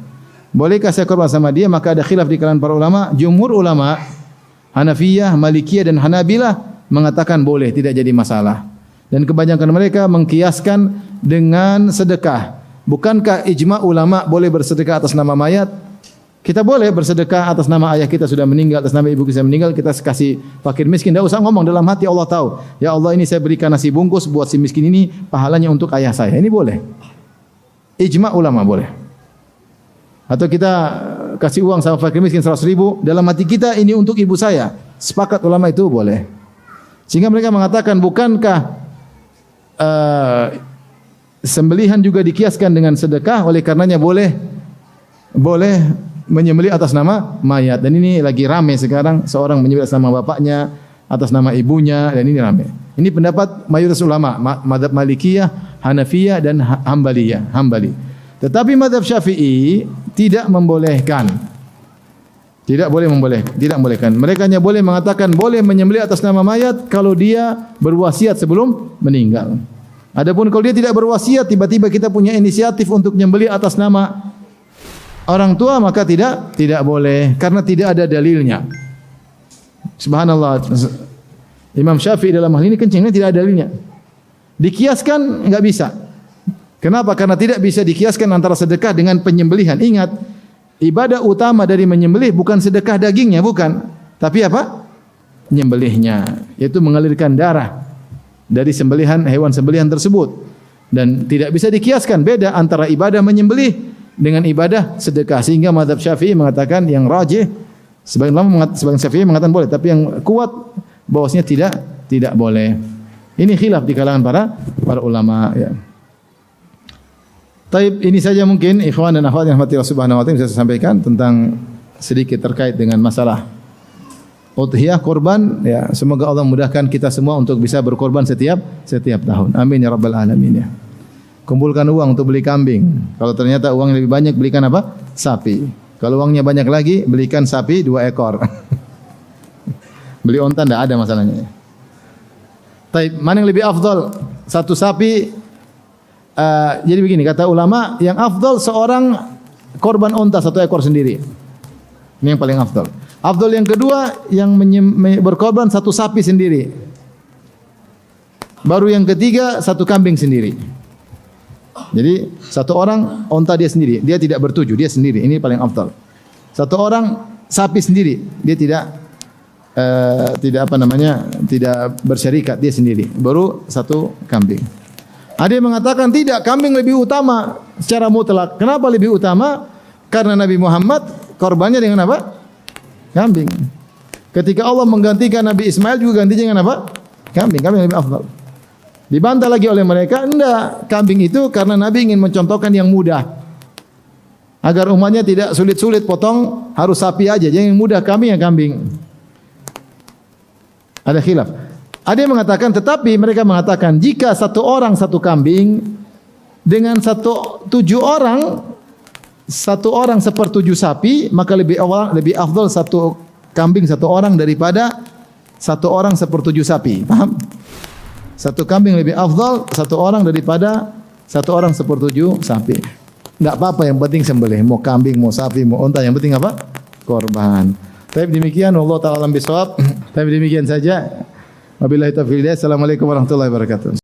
Bolehkah saya korban sama dia? Maka ada khilaf di kalangan para ulama. Jumhur ulama Hanafiyah, Malikiyah dan Hanabilah mengatakan boleh, tidak jadi masalah. Dan kebanyakan mereka mengkiaskan dengan sedekah. Bukankah ijma ulama boleh bersedekah atas nama mayat? Kita boleh bersedekah atas nama ayah kita sudah meninggal, atas nama ibu kita meninggal, kita kasih fakir miskin. Tidak usah ngomong, dalam hati Allah tahu. Ya Allah, ini saya berikan nasi bungkus buat si miskin ini, pahalanya untuk ayah saya. Ini boleh. Ijma ulama boleh. Atau kita kasih uang sama fakir miskin 100 ribu, dalam hati kita ini untuk ibu saya. Sepakat ulama itu boleh. Sehingga mereka mengatakan, bukankah sembelihan juga dikiaskan dengan sedekah, oleh karenanya boleh menyembelih atas nama mayat. Dan ini lagi rame sekarang, seorang menyembelih atas nama bapaknya, atas nama ibunya, dan ini rame. Ini pendapat mayoritas ulama, mazhab Malikiyah, Hanafiyah dan Hambali. Tetapi mazhab Syafi'i tidak membolehkan. Tidak membolehkan. Mereka hanya boleh mengatakan boleh menyembelih atas nama mayat kalau dia berwasiat sebelum meninggal. Adapun kalau dia tidak berwasiat, tiba-tiba kita punya inisiatif untuk menyembelih atas nama orang tua, maka tidak boleh, karena tidak ada dalilnya. Subhanallah, Imam Syafi'i dalam hal ini kencingnya tidak ada dalilnya. Dikiaskan enggak bisa. Kenapa? Karena tidak bisa dikiaskan antara sedekah dengan penyembelihan. Ingat, ibadah utama dari menyembelih bukan sedekah dagingnya, bukan, tapi apa? Menyembelihnya, yaitu mengalirkan darah dari sembelihan hewan sembelihan tersebut. Dan tidak bisa dikiaskan, beda antara ibadah menyembelih dengan ibadah sedekah. Sehingga mazhab Syafi'i mengatakan yang rajih, sebagian Syafi'i mengatakan boleh, tapi yang kuat bahwasanya tidak boleh. Ini khilaf di kalangan para ulama, ya. Taib, ini saja mungkin ikhwan dan akhwat yang rahmati Allah Subhanahu wa taala bisa saya sampaikan tentang sedikit terkait dengan masalah udhiyah, kurban, ya. Semoga Allah mudahkan kita semua untuk bisa berkorban setiap tahun. Amin ya rabbal alamin, ya. Kumpulkan uang untuk beli kambing. Kalau ternyata uang lebih banyak, belikan apa? Sapi. Kalau uangnya banyak lagi, belikan sapi 2 ekor. Beli onta tidak ada masalahnya. Taib, mana yang lebih afdal? Satu sapi. Jadi begini, kata ulama, yang afdal seorang korban onta 1 ekor sendiri. Ini yang paling afdal. Afdal yang kedua, yang berkorban 1 sapi sendiri. Baru yang ketiga, 1 kambing sendiri. Jadi 1 orang onta dia sendiri, dia tidak bertuju, dia sendiri. Ini paling afdal. 1 orang sapi sendiri, dia tidak bersyarikat, dia sendiri. Baru 1 kambing. Ada yang mengatakan tidak, kambing lebih utama secara mutlak. Kenapa lebih utama? Karena Nabi Muhammad korbannya dengan apa? Kambing. Ketika Allah menggantikan Nabi Ismail juga gantinya dengan apa? Kambing. Kambing lebih afdal. Dibantah lagi oleh mereka, enggak, kambing itu karena Nabi ingin mencontohkan yang mudah. Agar umatnya tidak sulit-sulit potong, harus sapi aja. Yang mudah kambing, Ada khilaf. Ada yang mengatakan, tetapi mereka mengatakan jika 1 orang 1 kambing dengan 7 orang 1 orang 1/7 sapi, maka lebih afdal 1 kambing 1 orang daripada 1 orang 1/7 sapi. Paham? 1 kambing lebih afdal 1 orang daripada 1 orang 1/7 sapi. Enggak apa-apa, yang penting sembelih, mau kambing, mau sapi, mau unta, yang penting apa? Korban. Tapi demikian, Allah taala alam bisawab. Tapi demikian saja. Wabillahi taufiq. Assalamualaikum warahmatullahi wabarakatuh.